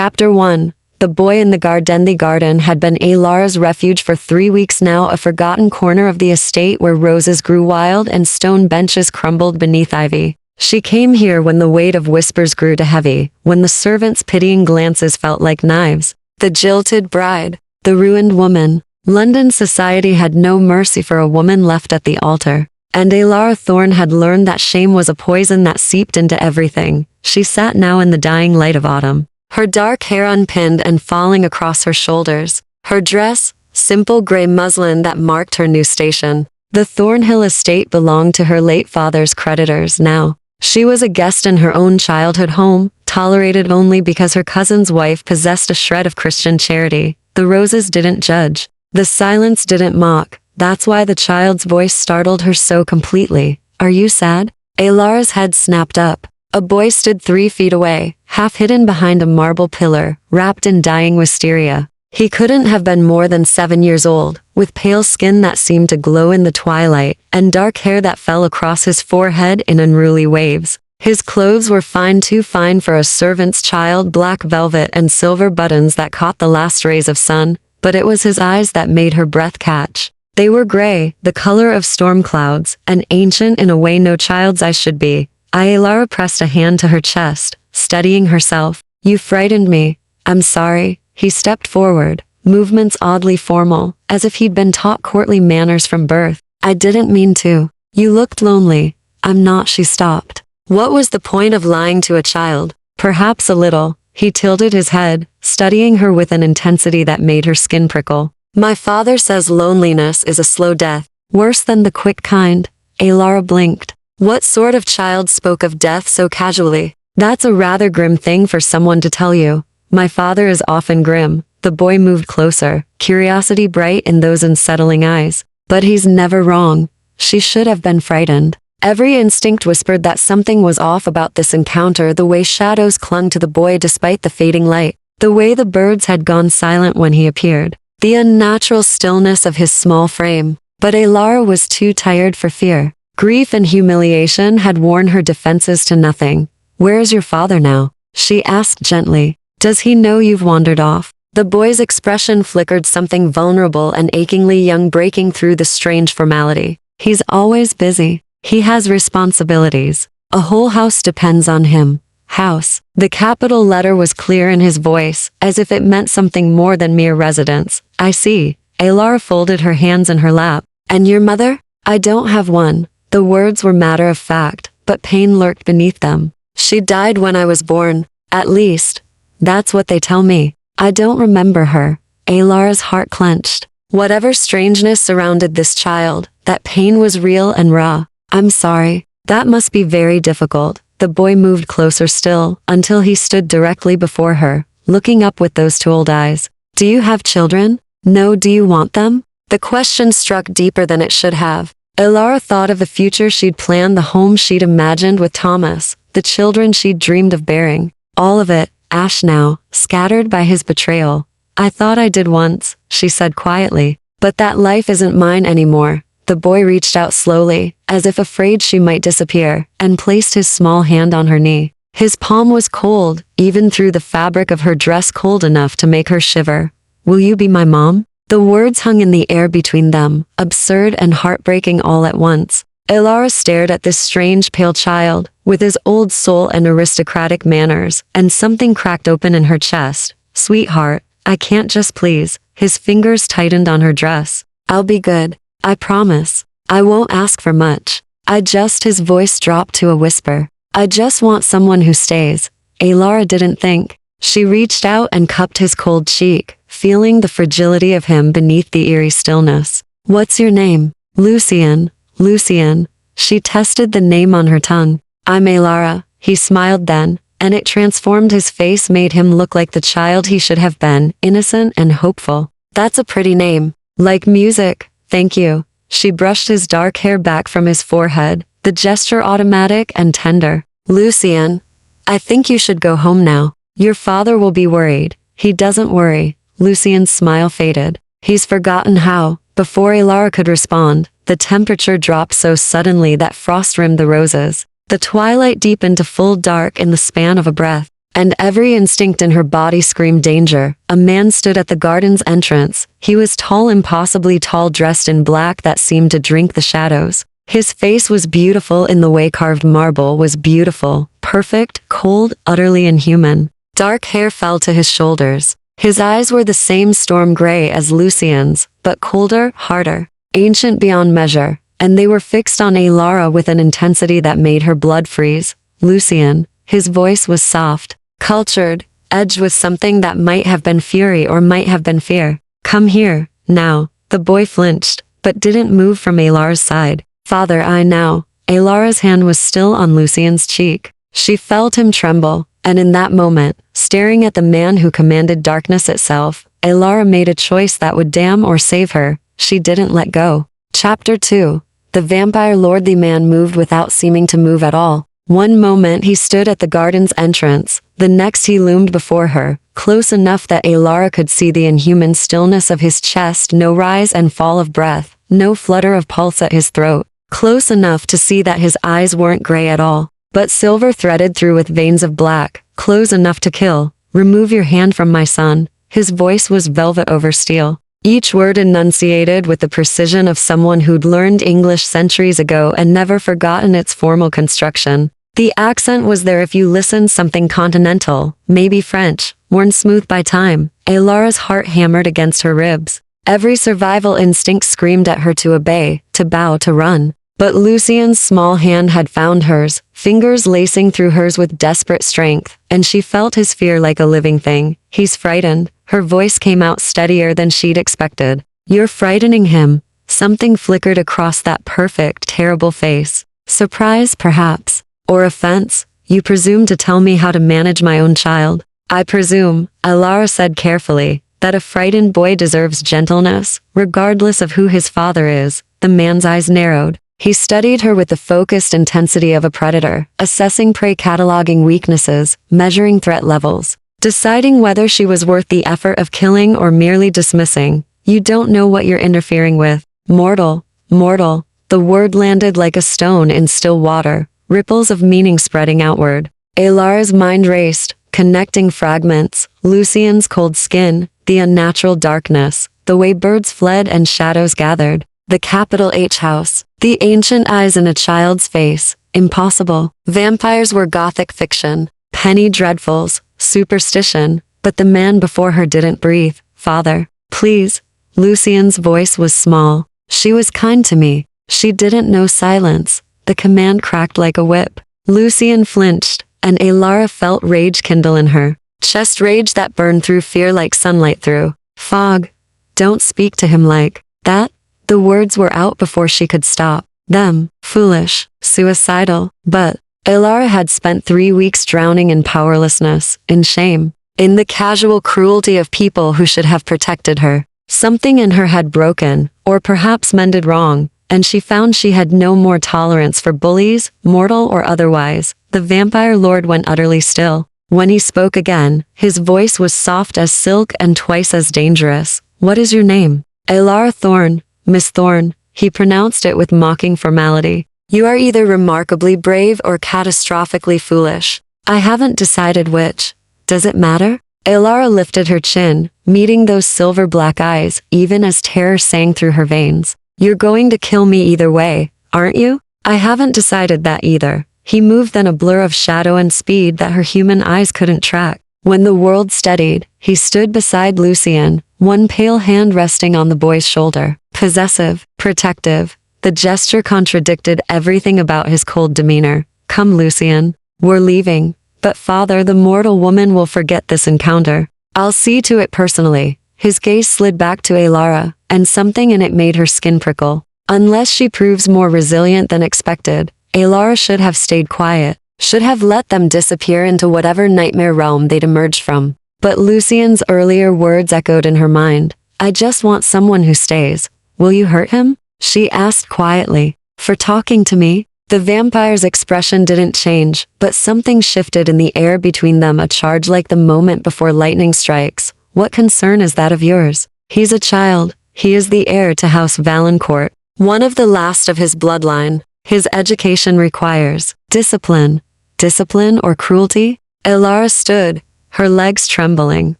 Chapter 1. The boy in the garden. The garden had been Alara's refuge for 3 weeks now, a forgotten corner of the estate where roses grew wild and stone benches crumbled beneath ivy. She came here when the weight of whispers grew too heavy, when the servants' pitying glances felt like knives. The jilted bride, the ruined woman. London society had no mercy for a woman left at the altar. And Alara Thorne had learned that shame was a poison that seeped into everything. She sat now in the dying light of autumn, her dark hair unpinned and falling across her shoulders, her dress, simple gray muslin that marked her new station. The Thornhill estate belonged to her late father's creditors now. She was a guest in her own childhood home, tolerated only because her cousin's wife possessed a shred of Christian charity. The roses didn't judge. The silence didn't mock. That's why the child's voice startled her so completely. "Are you sad?" Alara's head snapped up. A boy stood 3 feet away, half hidden behind a marble pillar, wrapped in dying wisteria. He couldn't have been more than 7 years old, with pale skin that seemed to glow in the twilight, and dark hair that fell across his forehead in unruly waves. His clothes were fine, too fine for a servant's child, black velvet and silver buttons that caught the last rays of sun, but it was his eyes that made her breath catch. They were gray, the color of storm clouds, and ancient in a way no child's eyes should be. Alara pressed a hand to her chest, steadying herself. "You frightened me. I'm sorry." He stepped forward, movements oddly formal, as if he'd been taught courtly manners from birth. "I didn't mean to. You looked lonely." "I'm not." She stopped. What was the point of lying to a child? Perhaps a little. He tilted his head, studying her with an intensity that made her skin prickle. "My father says loneliness is a slow death, worse than the quick kind." Alara blinked. What sort of child spoke of death so casually? "That's a rather grim thing for someone to tell you." "My father is often grim." The boy moved closer, curiosity bright in those unsettling eyes. "But he's never wrong." She should have been frightened. Every instinct whispered that something was off about this encounter, the way shadows clung to the boy despite the fading light, the way the birds had gone silent when he appeared, the unnatural stillness of his small frame. But Alara was too tired for fear. Grief and humiliation had worn her defenses to nothing. "Where's your father now?" she asked gently. "Does he know you've wandered off?" The boy's expression flickered, something vulnerable and achingly young breaking through the strange formality. "He's always busy. He has responsibilities. A whole house depends on him." House. The capital letter was clear in his voice, as if it meant something more than mere residence. "I see." Alara folded her hands in her lap. "And your mother?" "I don't have one." The words were matter of fact, but pain lurked beneath them. "She died when I was born. At least, that's what they tell me. I don't remember her." Alara's heart clenched. Whatever strangeness surrounded this child, that pain was real and raw. "I'm sorry. That must be very difficult." The boy moved closer still, until he stood directly before her, looking up with those two old eyes. "Do you have children?" "No." "Do you want them?" The question struck deeper than it should have. Alara thought of the future she'd planned, the home she'd imagined with Thomas, the children she'd dreamed of bearing. All of it, ash now, scattered by his betrayal. "I thought I did once," she said quietly. "But that life isn't mine anymore." The boy reached out slowly, as if afraid she might disappear, and placed his small hand on her knee. His palm was cold, even through the fabric of her dress, cold enough to make her shiver. "Will you be my mom?" The words hung in the air between them, absurd and heartbreaking all at once. Alara stared at this strange pale child, with his old soul and aristocratic manners, and something cracked open in her chest. "Sweetheart, I can't just please." His fingers tightened on her dress. "I'll be good. I promise. I won't ask for much. His voice dropped to a whisper. "I just want someone who stays." Alara didn't think. She reached out and cupped his cold cheek, feeling the fragility of him beneath the eerie stillness. "What's your name?" "Lucian." "Lucian." She tested the name on her tongue. "I'm Alara." He smiled then, and it transformed his face, made him look like the child he should have been, innocent and hopeful. "That's a pretty name. Like music." "Thank you." She brushed his dark hair back from his forehead, the gesture automatic and tender. "Lucian, I think you should go home now. Your father will be worried." "He doesn't worry." Lucian's smile faded. "He's forgotten how." Before Alara could respond, the temperature dropped so suddenly that frost rimmed the roses. The twilight deepened to full dark in the span of a breath. and every instinct in her body screamed danger. A man stood at the garden's entrance. He was tall, impossibly tall, dressed in black that seemed to drink the shadows. His face was beautiful in the way carved marble was beautiful, perfect, cold, utterly inhuman. Dark hair fell to his shoulders. His eyes were the same storm gray as Lucien's, but colder, harder, ancient beyond measure, and they were fixed on Alara with an intensity that made her blood freeze. Lucien, his voice was soft, cultured, edged with something that might have been fury or might have been fear. Come here, now. The boy flinched, but didn't move from Alara's side. Father, I now. Alara's hand was still on Lucien's cheek. She felt him tremble, and in that moment, staring at the man who commanded darkness itself, Alara made a choice that would damn or save her. She didn't let go. Chapter 2. The vampire lord. The man moved without seeming to move at all. One moment he stood at the garden's entrance, the next he loomed before her, close enough that Alara could see the inhuman stillness of his chest, no rise and fall of breath, no flutter of pulse at his throat. Close enough to see that his eyes weren't gray at all, but silver threaded through with veins of black. Close enough to kill. Remove your hand from my son. His voice was velvet over steel, each word enunciated with the precision of someone who'd learned English centuries ago and never forgotten its formal construction. The accent was there if you listened, something continental, maybe French, worn smooth by time. Alara's heart hammered against her ribs. Every survival instinct screamed at her to obey, to bow, to run. But Lucien's small hand had found hers, fingers lacing through hers with desperate strength, and she felt his fear like a living thing. He's frightened. Her voice came out steadier than she'd expected. You're frightening him. Something flickered across that perfect, terrible face. Surprise, perhaps. Or offense. You presume to tell me how to manage my own child. I presume, Alara said carefully, that a frightened boy deserves gentleness, regardless of who his father is. The man's eyes narrowed. He studied her with the focused intensity of a predator, assessing prey, cataloging weaknesses, measuring threat levels, deciding whether she was worth the effort of killing or merely dismissing. You don't know what you're interfering with. Mortal, mortal. The word landed like a stone in still water, ripples of meaning spreading outward. Alara's mind raced, connecting fragments, Lucien's cold skin, the unnatural darkness, the way birds fled and shadows gathered. The capital H house, the ancient eyes in a child's face, impossible. Vampires were gothic fiction, penny dreadfuls, superstition, but the man before her didn't breathe. Father, please. Lucien's voice was small. She was kind to me. She didn't know silence. The command cracked like a whip. Lucien flinched, and Alara felt rage kindle in her chest, rage that burned through fear like sunlight through fog. Don't speak to him like that. The words were out before she could stop them. Foolish, suicidal. But Alara had spent 3 weeks drowning in powerlessness, in shame, in the casual cruelty of people who should have protected her. Something in her had broken, or perhaps mended wrong, and she found she had no more tolerance for bullies, mortal or otherwise. The vampire lord went utterly still. When he spoke again, his voice was soft as silk and twice as dangerous. What is your name? Alara Thorne. Miss Thorne, he pronounced it with mocking formality. You are either remarkably brave or catastrophically foolish. I haven't decided which. Does it matter? Alara lifted her chin, meeting those silver black eyes, even as terror sang through her veins. You're going to kill me either way, aren't you? I haven't decided that either. He moved, then a blur of shadow and speed that her human eyes couldn't track. When the world steadied, he stood beside Lucien, one pale hand resting on the boy's shoulder. Possessive, protective. The gesture contradicted everything about his cold demeanor. Come, Lucien. We're leaving. But father, the mortal woman will forget this encounter. I'll see to it personally. His gaze slid back to Alara, and something in it made her skin prickle. Unless she proves more resilient than expected, Alara should have stayed quiet, should have let them disappear into whatever nightmare realm they'd emerged from. But Lucien's earlier words echoed in her mind. I just want someone who stays. Will you hurt him? She asked quietly. For talking to me? The vampire's expression didn't change, but something shifted in the air between them, a charge like the moment before lightning strikes. What concern is that of yours? He's a child. He is the heir to House Valancourt, one of the last of his bloodline. His education requires discipline. Discipline or cruelty? Elara stood, her legs trembling,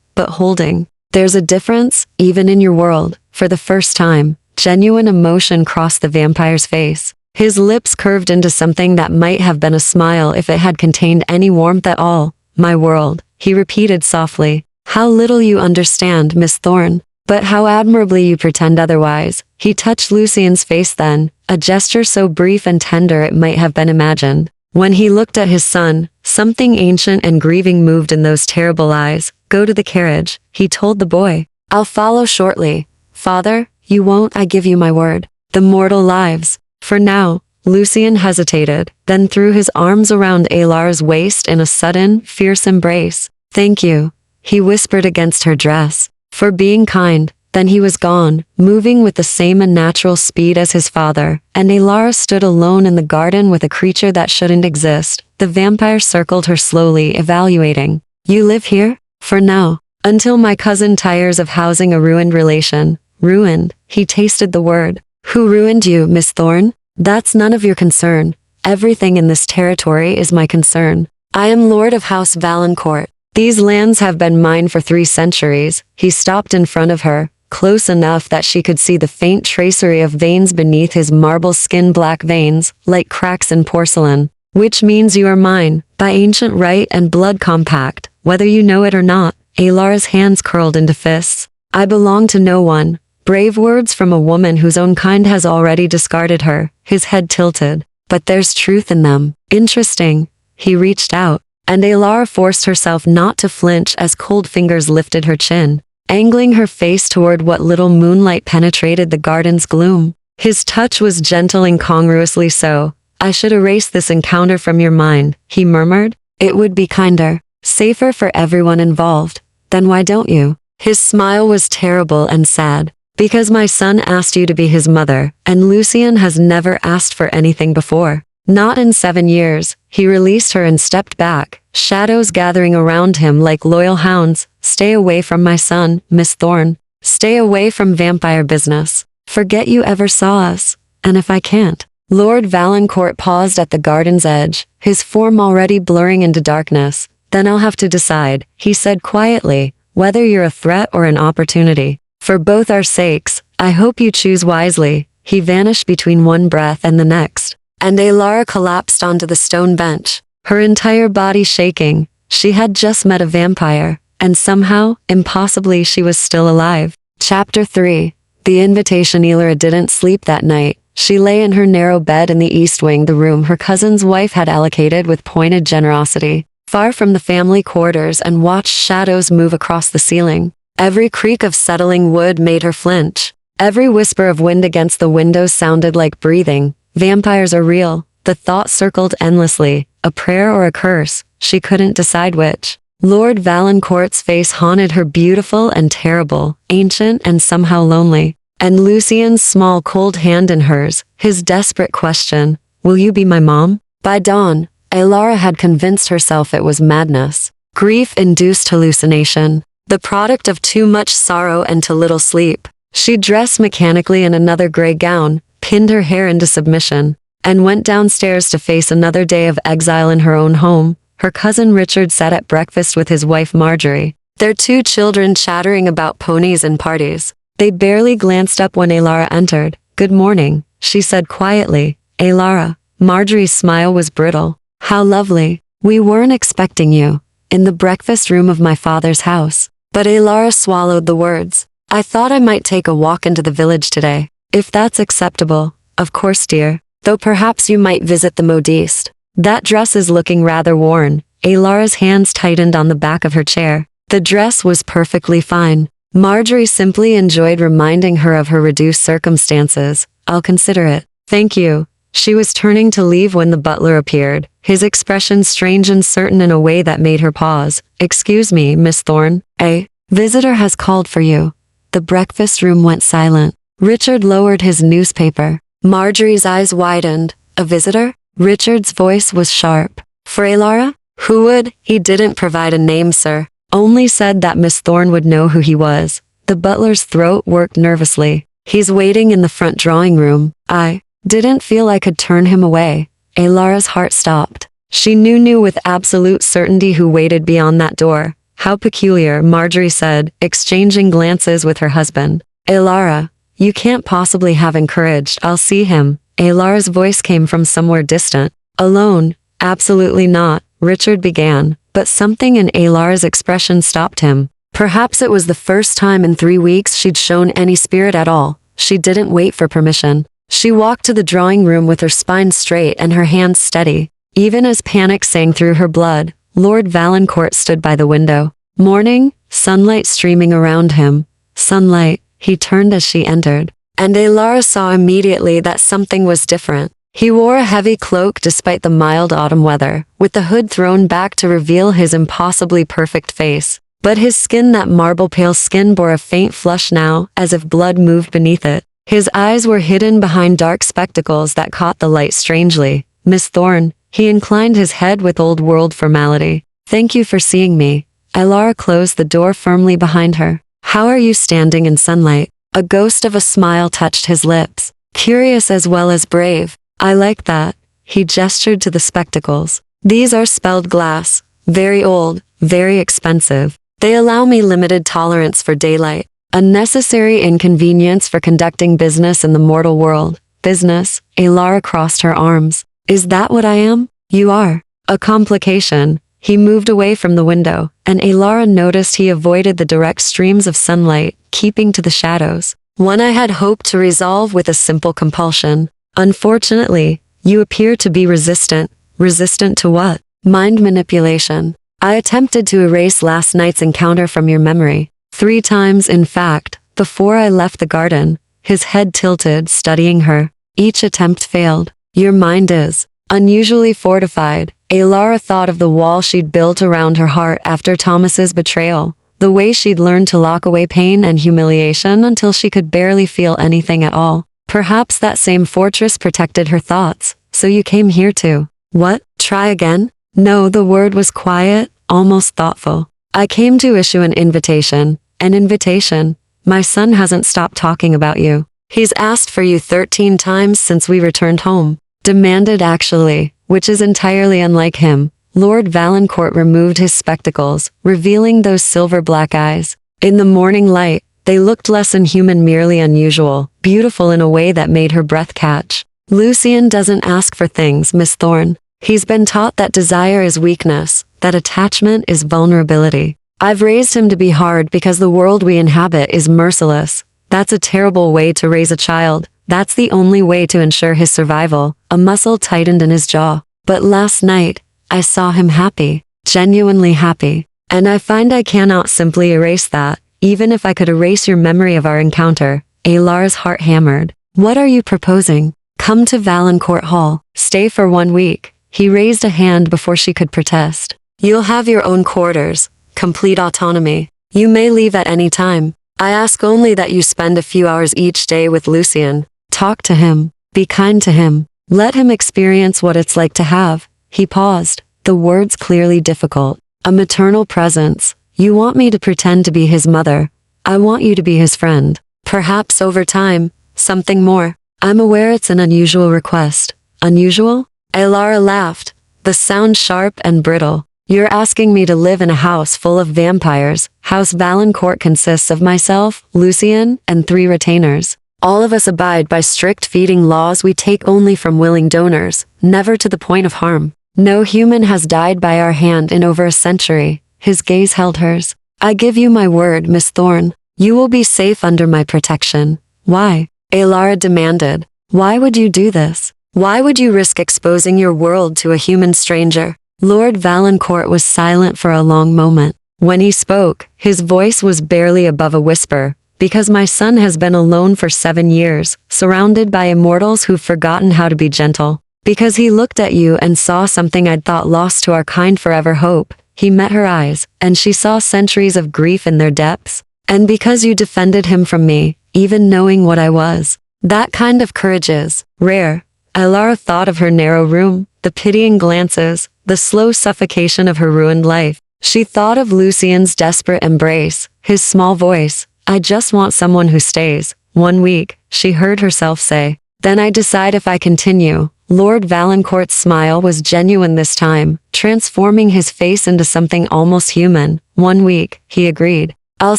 but holding. There's a difference, even in your world. For the first time, genuine emotion crossed the vampire's face. His lips curved into something that might have been a smile if it had contained any warmth at all. My world, he repeated softly. How little you understand, Miss Thorne. But how admirably you pretend otherwise. He touched Lucien's face then, a gesture so brief and tender it might have been imagined. When he looked at his son, something ancient and grieving moved in those terrible eyes. Go to the carriage, he told the boy. I'll follow shortly. Father, you won't, I give you my word. The mortal lives. For now, Lucien hesitated, then threw his arms around Elara's waist in a sudden, fierce embrace. Thank you, he whispered against her dress, for being kind. Then he was gone, moving with the same unnatural speed as his father, and Elara stood alone in the garden with a creature that shouldn't exist. The vampire circled her slowly, evaluating. You live here? For now. Until my cousin tires of housing a ruined relation. Ruined, he tasted the word. Who ruined you, Miss Thorne? That's none of your concern. Everything in this territory is my concern. I am Lord of House Valancourt. These lands have been mine for 3 centuries. He stopped in front of her, close enough that she could see the faint tracery of veins beneath his marble skin, black veins, like cracks in porcelain. Which means you are mine, by ancient right and blood compact, whether you know it or not. Elara's hands curled into fists. I belong to no one. Brave words from a woman whose own kind has already discarded her. His head tilted. But there's truth in them. Interesting. He reached out, and Elara forced herself not to flinch as cold fingers lifted her chin, angling her face toward what little moonlight penetrated the garden's gloom. His touch was gentle, incongruously so. I should erase this encounter from your mind, he murmured. It would be kinder, safer for everyone involved. Then why don't you? His smile was terrible and sad. Because my son asked you to be his mother, and Lucien has never asked for anything before. Not in 7 years. He released her and stepped back, shadows gathering around him like loyal hounds. Stay away from my son, Miss Thorne. Stay away from vampire business. Forget you ever saw us. And if I can't. Lord Valancourt paused at the garden's edge, his form already blurring into darkness. Then I'll have to decide, he said quietly, whether you're a threat or an opportunity. For both our sakes, I hope you choose wisely. He vanished between one breath and the next, and Elara collapsed onto the stone bench, her entire body shaking. She had just met a vampire, and somehow, impossibly, she was still alive. Chapter 3. The invitation. Elara didn't sleep that night. She lay in her narrow bed in the east wing, the room her cousin's wife had allocated with pointed generosity, far from the family quarters, and watched shadows move across the ceiling. Every creak of settling wood made her flinch. Every whisper of wind against the windows sounded like breathing. Vampires are real. The thought circled endlessly. A prayer or a curse. She couldn't decide which. Lord Valancourt's face haunted her, beautiful and terrible, ancient and somehow lonely. And Lucien's small cold hand in hers, his desperate question, will you be my mom? By dawn, Elara had convinced herself it was madness. Grief-induced hallucination. The product of too much sorrow and too little sleep. She dressed mechanically in another gray gown, pinned her hair into submission, and went downstairs to face another day of exile in her own home. Her cousin Richard sat at breakfast with his wife Marjorie, their 2 children chattering about ponies and parties. They barely glanced up when Elara entered. Good morning, she said quietly. Elara. Marjorie's smile was brittle. How lovely. We weren't expecting you. In the breakfast room of my father's house. But Elara swallowed the words. I thought I might take a walk into the village today. If that's acceptable. Of course, dear. Though perhaps you might visit the modiste. That dress is looking rather worn. Elara's hands tightened on the back of her chair. The dress was perfectly fine. Marjorie simply enjoyed reminding her of her reduced circumstances. I'll consider it. Thank you. She was turning to leave when the butler appeared, his expression strange and certain in a way that made her pause. Excuse me, Miss Thorne. A visitor has called for you. The breakfast room went silent. Richard lowered his newspaper. Marjorie's eyes widened. A visitor? Richard's voice was sharp. For Elara? Who would? He didn't provide a name, sir. Only said that Miss Thorne would know who he was. The butler's throat worked nervously. He's waiting in the front drawing room. I didn't feel I could turn him away. Elara's heart stopped. She knew with absolute certainty who waited beyond that door. How peculiar, Marjorie said, exchanging glances with her husband. Alara, you can't possibly have encouraged. I'll see him. Alara's voice came from somewhere distant. Alone? Absolutely not, Richard began, but something in Alara's expression stopped him. Perhaps it was the first time in 3 weeks she'd shown any spirit at all. She didn't wait for permission. She walked to the drawing room with her spine straight and her hands steady. Even as panic sang through her blood, Lord Valancourt stood by the window. Morning, sunlight streaming around him. Sunlight, he turned as she entered. And Alara saw immediately that something was different. He wore a heavy cloak despite the mild autumn weather, with the hood thrown back to reveal his impossibly perfect face. But his skin, that marble-pale skin, bore a faint flush now, as if blood moved beneath it. His eyes were hidden behind dark spectacles that caught the light strangely. Miss Thorne, he inclined his head with old-world formality. Thank you for seeing me. Alara closed the door firmly behind her. How are you standing in sunlight? A ghost of a smile touched his lips. Curious as well as brave. I like that. He gestured to the spectacles. These are spelled glass. Very old, very expensive. They allow me limited tolerance for daylight. A necessary inconvenience for conducting business in the mortal world. Business? Alara crossed her arms. Is that what I am? You are. A complication. He moved away from the window, and Alara noticed he avoided the direct streams of sunlight, keeping to the shadows. One I had hoped to resolve with a simple compulsion. Unfortunately, you appear to be resistant. Resistant to what? Mind manipulation. I attempted to erase last night's encounter from your memory. 3 times, in fact, before I left the garden. His head tilted, studying her. Each attempt failed. Your mind is unusually fortified. Alara thought of the wall she'd built around her heart after Thomas's betrayal. The way she'd learned to lock away pain and humiliation until she could barely feel anything at all. Perhaps that same fortress protected her thoughts. So you came here too. What? Try again? No, the word was quiet, almost thoughtful. I came to issue an invitation. An invitation? My son hasn't stopped talking about you. He's asked for you 13 times since we returned home. Demanded actually, which is entirely unlike him. Lord Valancourt removed his spectacles, revealing those silver-black eyes. In the morning light, they looked less inhuman, merely unusual, beautiful in a way that made her breath catch. Lucien doesn't ask for things, Miss Thorne. He's been taught that desire is weakness, that attachment is vulnerability. I've raised him to be hard because the world we inhabit is merciless. That's a terrible way to raise a child. That's the only way to ensure his survival. A muscle tightened in his jaw. But last night, I saw him happy, genuinely happy. And I find I cannot simply erase that, even if I could erase your memory of our encounter. Alara's heart hammered. What are you proposing? Come to Valancourt Hall. Stay for 1 week. He raised a hand before she could protest. You'll have your own quarters. Complete autonomy. You may leave at any time. I ask only that you spend a few hours each day with Lucien. Talk to him. Be kind to him. Let him experience what it's like to have. He paused, the words clearly difficult. A maternal presence. You want me to pretend to be his mother. I want you to be his friend. Perhaps over time, something more. I'm aware it's an unusual request. Unusual? Alara laughed, the sound sharp and brittle. You're asking me to live in a house full of vampires. House Valancourt consists of myself, Lucien, and 3 retainers. All of us abide by strict feeding laws we take only from willing donors, never to the point of harm. No human has died by our hand in over a century. His gaze held hers. I give you my word, Miss Thorne. You will be safe under my protection. Why? Alara demanded. Why would you do this? Why would you risk exposing your world to a human stranger? Lord Valancourt was silent for a long moment. When he spoke, his voice was barely above a whisper. Because my son has been alone for 7 years, surrounded by immortals who've forgotten how to be gentle. Because he looked at you and saw something I'd thought lost to our kind forever, hope. He met her eyes, and she saw centuries of grief in their depths. And because you defended him from me, even knowing what I was. That kind of courage is rare. Alara thought of her narrow room, the pitying glances, the slow suffocation of her ruined life. She thought of Lucien's desperate embrace, his small voice. I just want someone who stays. 1 week, she heard herself say. Then I decide if I continue, Lord Valancourt's smile was genuine this time, transforming his face into something almost human. 1 week, he agreed. I'll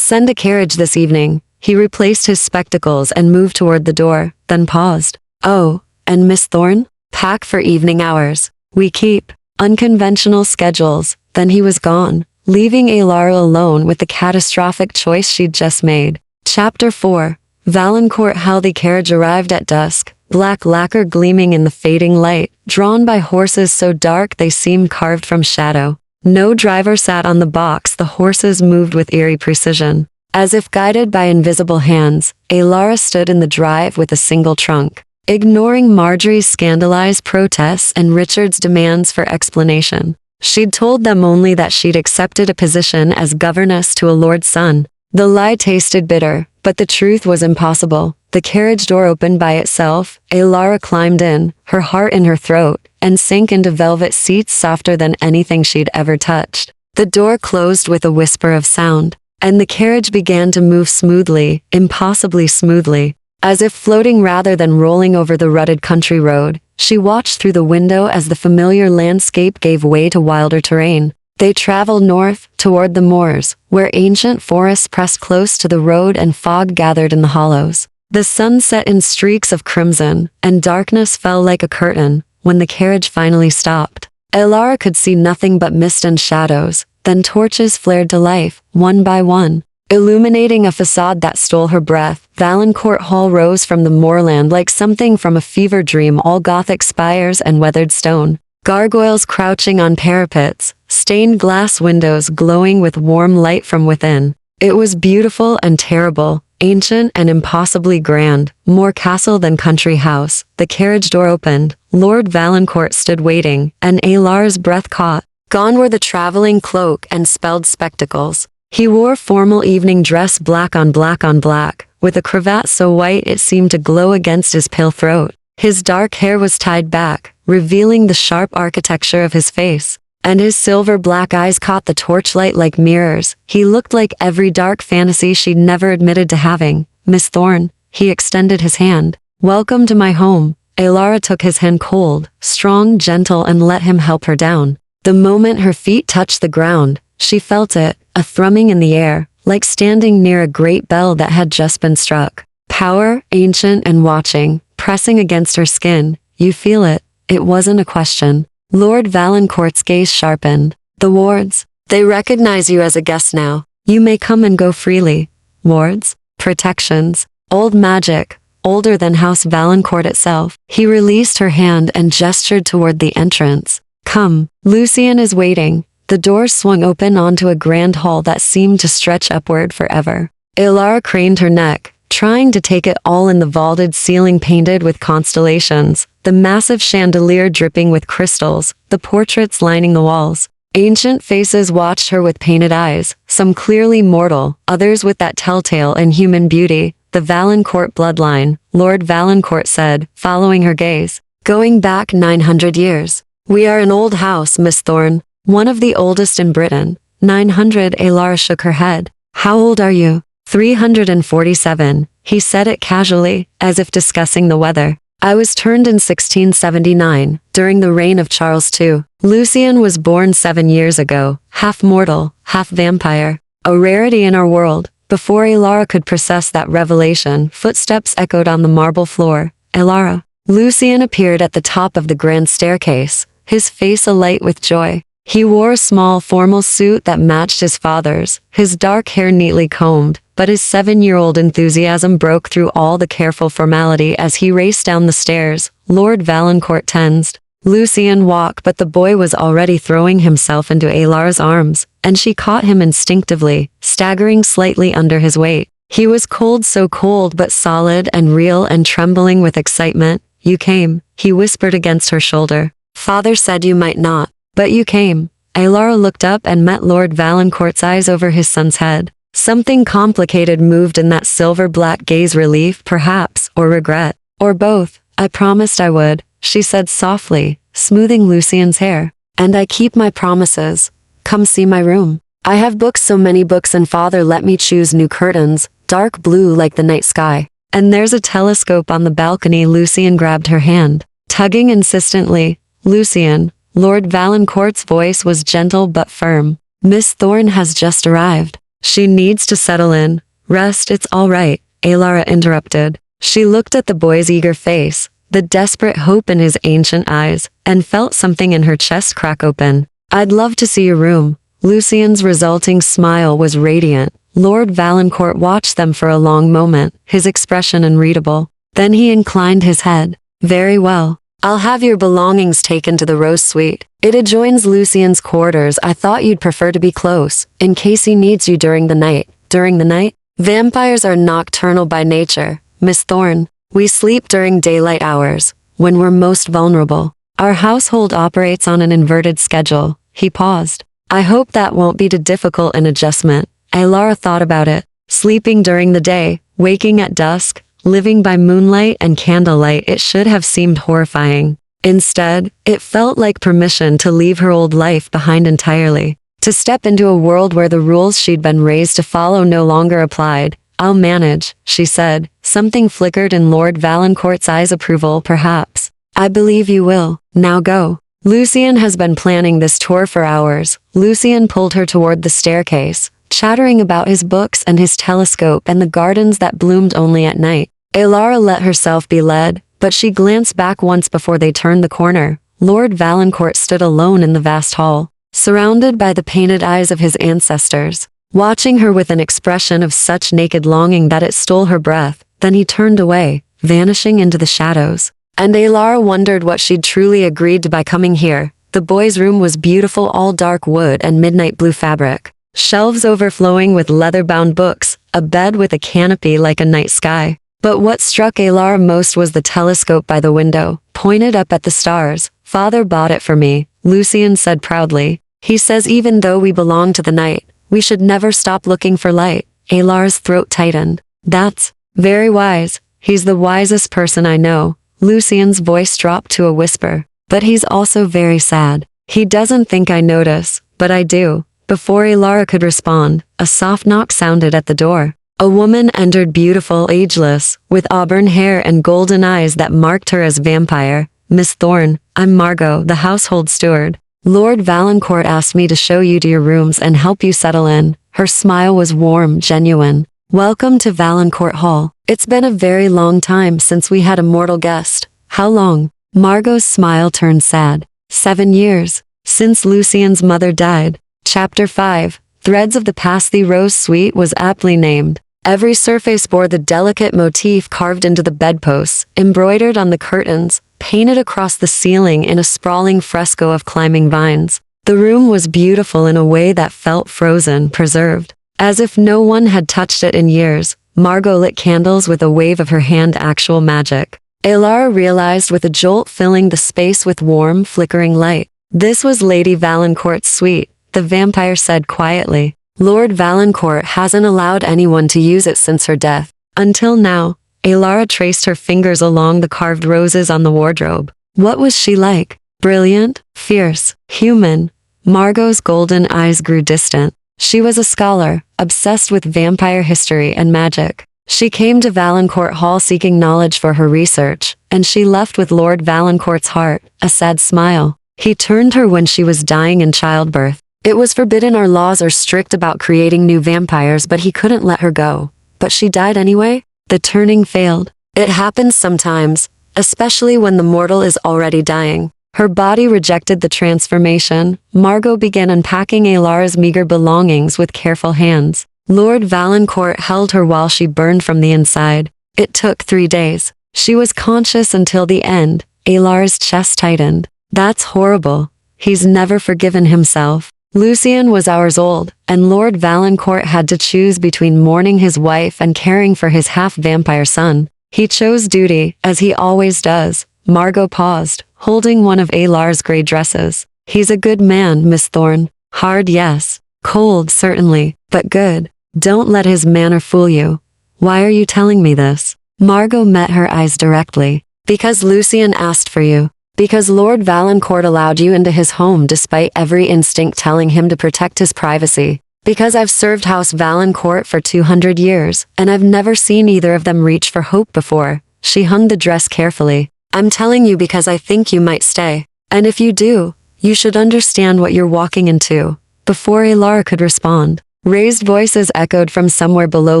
send a carriage this evening. He replaced his spectacles and moved toward the door, then paused. Oh, and Miss Thorne? Pack for evening hours. We keep unconventional schedules. Then he was gone, leaving Alara alone with the catastrophic choice she'd just made. Chapter 4. Valancourt. How the carriage arrived at dusk, black lacquer gleaming in the fading light, drawn by horses so dark they seemed carved from shadow. No driver sat on the box. The horses moved with eerie precision. As if guided by invisible hands, Alara stood in the drive with a single trunk, ignoring Marjorie's scandalized protests and Richard's demands for explanation. She'd told them only that she'd accepted a position as governess to a lord's son. The lie tasted bitter, but the truth was impossible. The carriage door opened by itself. Alara climbed in, her heart in her throat, and sank into velvet seats softer than anything she'd ever touched. The door closed with a whisper of sound, and the carriage began to move smoothly, impossibly smoothly. As if floating rather than rolling over the rutted country road, she watched through the window as the familiar landscape gave way to wilder terrain. They traveled north, toward the moors, where ancient forests pressed close to the road and fog gathered in the hollows. The sun set in streaks of crimson, and darkness fell like a curtain when the carriage finally stopped. Alara could see nothing but mist and shadows. Then torches flared to life, one by one, illuminating a facade that stole her breath. Valancourt Hall rose from the moorland like something from a fever dream, all Gothic spires and weathered stone, gargoyles crouching on parapets, stained glass windows glowing with warm light from within. It was beautiful and terrible, ancient and impossibly grand, more castle than country house. The carriage door opened, Lord Valancourt stood waiting, and Alara's breath caught. Gone were the traveling cloak and spelled spectacles. He wore formal evening dress, black on black on black, with a cravat so white it seemed to glow against his pale throat. His dark hair was tied back, revealing the sharp architecture of his face, and his silver black eyes caught the torchlight like mirrors. He looked like every dark fantasy she'd never admitted to having. Miss Thorne, he extended his hand. Welcome to my home. Alara took his hand, cold, strong, gentle, and let him help her down. The moment her feet touched the ground, she felt it, a thrumming in the air, like standing near a great bell that had just been struck. Power, ancient and watching, pressing against her skin. You feel it. It wasn't a question. Lord Valancourt's gaze sharpened. The wards. They recognize you as a guest now. You may come and go freely. Wards? Protections. Old magic. Older than House Valancourt itself. He released her hand and gestured toward the entrance. Come, Lucien is waiting. The doors swung open onto a grand hall that seemed to stretch upward forever. Alara craned her neck, trying to take it all in. The vaulted ceiling painted with constellations, the massive chandelier dripping with crystals, the portraits lining the walls. Ancient faces watched her with painted eyes, some clearly mortal, others with that telltale inhuman beauty. The Valancourt bloodline, Lord Valancourt said, following her gaze. Going back 900 years. We are an old house, Miss Thorne, one of the oldest in Britain. 900. Alara shook her head. How old are you? 347. He said it casually, as if discussing the weather. I was turned in 1679, during the reign of Charles II. Lucien was born 7 years ago, half mortal, half vampire. A rarity in our world. Before Alara could process that revelation, footsteps echoed on the marble floor. Alara. Lucien appeared at the top of the grand staircase, his face alight with joy. He wore a small formal suit that matched his father's, his dark hair neatly combed, but his 7-year-old enthusiasm broke through all the careful formality as he raced down the stairs. Lord Valancourt tensed. Lucien walked, but the boy was already throwing himself into Alara's arms, and she caught him instinctively, staggering slightly under his weight. He was cold, so cold but solid and real and trembling with excitement. You came, he whispered against her shoulder. Father said you might not, but you came. Alara looked up and met Lord Valancourt's eyes over his son's head. Something complicated moved in that silver-black gaze, relief, perhaps, or regret, or both. I promised I would, she said softly, smoothing Lucien's hair. And I keep my promises. Come see my room. I have books, so many books, and Father let me choose new curtains, dark blue like the night sky. And there's a telescope on the balcony. Lucien grabbed her hand. tugging insistently. "Lucien." Lord Valancourt's voice was gentle but firm. "Miss Thorne has just arrived. She needs to settle in. Rest, it's all right," Alara interrupted. She looked at the boy's eager face, the desperate hope in his ancient eyes, and felt something in her chest crack open. "I'd love to see your room." Lucien's resulting smile was radiant. Lord Valancourt watched them for a long moment, his expression unreadable. Then he inclined his head. "Very well. I'll have your belongings taken to the Rose Suite. It adjoins Lucien's quarters. I thought you'd prefer to be close, in case he needs you during the night." "During the night? Vampires are nocturnal by nature, Miss Thorne. We sleep during daylight hours, when we're most vulnerable. Our household operates on an inverted schedule." He paused. "I hope that won't be too difficult an adjustment." Alara thought about it. Sleeping during the day, waking at dusk, living by moonlight and candlelight, it should have seemed horrifying. Instead, it felt like permission to leave her old life behind entirely, to step into a world where the rules she'd been raised to follow no longer applied. "I'll manage," she said. Something flickered in Lord Valancourt's eyes. Approval, perhaps. "I believe you will. Now go." Lucien has been planning this tour for hours. Lucien pulled her toward the staircase, chattering about his books and his telescope and the gardens that bloomed only at night. Alara let herself be led, but she glanced back once before they turned the corner. Lord Valancourt stood alone in the vast hall, surrounded by the painted eyes of his ancestors, watching her with an expression of such naked longing that it stole her breath. Then he turned away, vanishing into the shadows. And Alara wondered what she'd truly agreed to by coming here. The boy's room was beautiful, all dark wood and midnight blue fabric. Shelves overflowing with leather-bound books, a bed with a canopy like a night sky. But what struck Alara most was the telescope by the window, pointed up at the stars. "Father bought it for me," Lucien said proudly. "He says even though we belong to the night, we should never stop looking for light." Alara's throat tightened. "That's very wise. He's the wisest person I know." Lucien's voice dropped to a whisper. "But he's also very sad. He doesn't think I notice, but I do." Before Alara could respond, a soft knock sounded at the door. A woman entered, beautiful, ageless, with auburn hair and golden eyes that marked her as vampire. "Miss Thorne, I'm Margot, the household steward. Lord Valancourt asked me to show you to your rooms and help you settle in." Her smile was warm, genuine. "Welcome to Valancourt Hall. It's been a very long time since we had a mortal guest." "How long?" Margot's smile turned sad. 7 years. Since Lucien's mother died. Chapter 5. Threads of the Past. The Rose Suite was aptly named. Every surface bore the delicate motif carved into the bedposts, embroidered on the curtains, painted across the ceiling in a sprawling fresco of climbing vines. The room was beautiful in a way that felt frozen, preserved, as if no one had touched it in years. Margot lit candles with a wave of her hand, actual magic. Alara realized with a jolt, filling the space with warm, flickering light. "This was Lady Valancourt's suite," the vampire said quietly. "Lord Valancourt hasn't allowed anyone to use it since her death. Until now." Alara traced her fingers along the carved roses on the wardrobe. "What was she like? Brilliant? Fierce? Human?" Margot's golden eyes grew distant. "She was a scholar, obsessed with vampire history and magic. She came to Valancourt Hall seeking knowledge for her research, and she left with Lord Valancourt's heart." A sad smile. "He turned her when she was dying in childbirth. It was forbidden. Our laws are strict about creating new vampires, but he couldn't let her go. But she died anyway." The turning failed. "It happens sometimes, especially when the mortal is already dying." Her body rejected the transformation. Margot began unpacking Alara's meager belongings with careful hands. Lord Valancourt held her while she burned from the inside. It took 3 days. She was conscious until the end. Alara's chest tightened. "That's horrible. He's never forgiven himself." Lucien was hours old, and Lord Valancourt had to choose between mourning his wife and caring for his half-vampire son. He chose duty, as he always does. Margot paused, holding one of Alara's gray dresses. "He's a good man, Miss Thorne. Hard, yes. Cold, certainly, but good. Don't let his manner fool you." "Why are you telling me this?" Margot met her eyes directly. "Because Lucien asked for you. Because Lord Valancourt allowed you into his home despite every instinct telling him to protect his privacy. Because I've served House Valancourt for 200 years, and I've never seen either of them reach for hope before." She hung the dress carefully. I'm telling you because I think you might stay. And if you do, you should understand what you're walking into." Before Alara could respond, raised voices echoed from somewhere below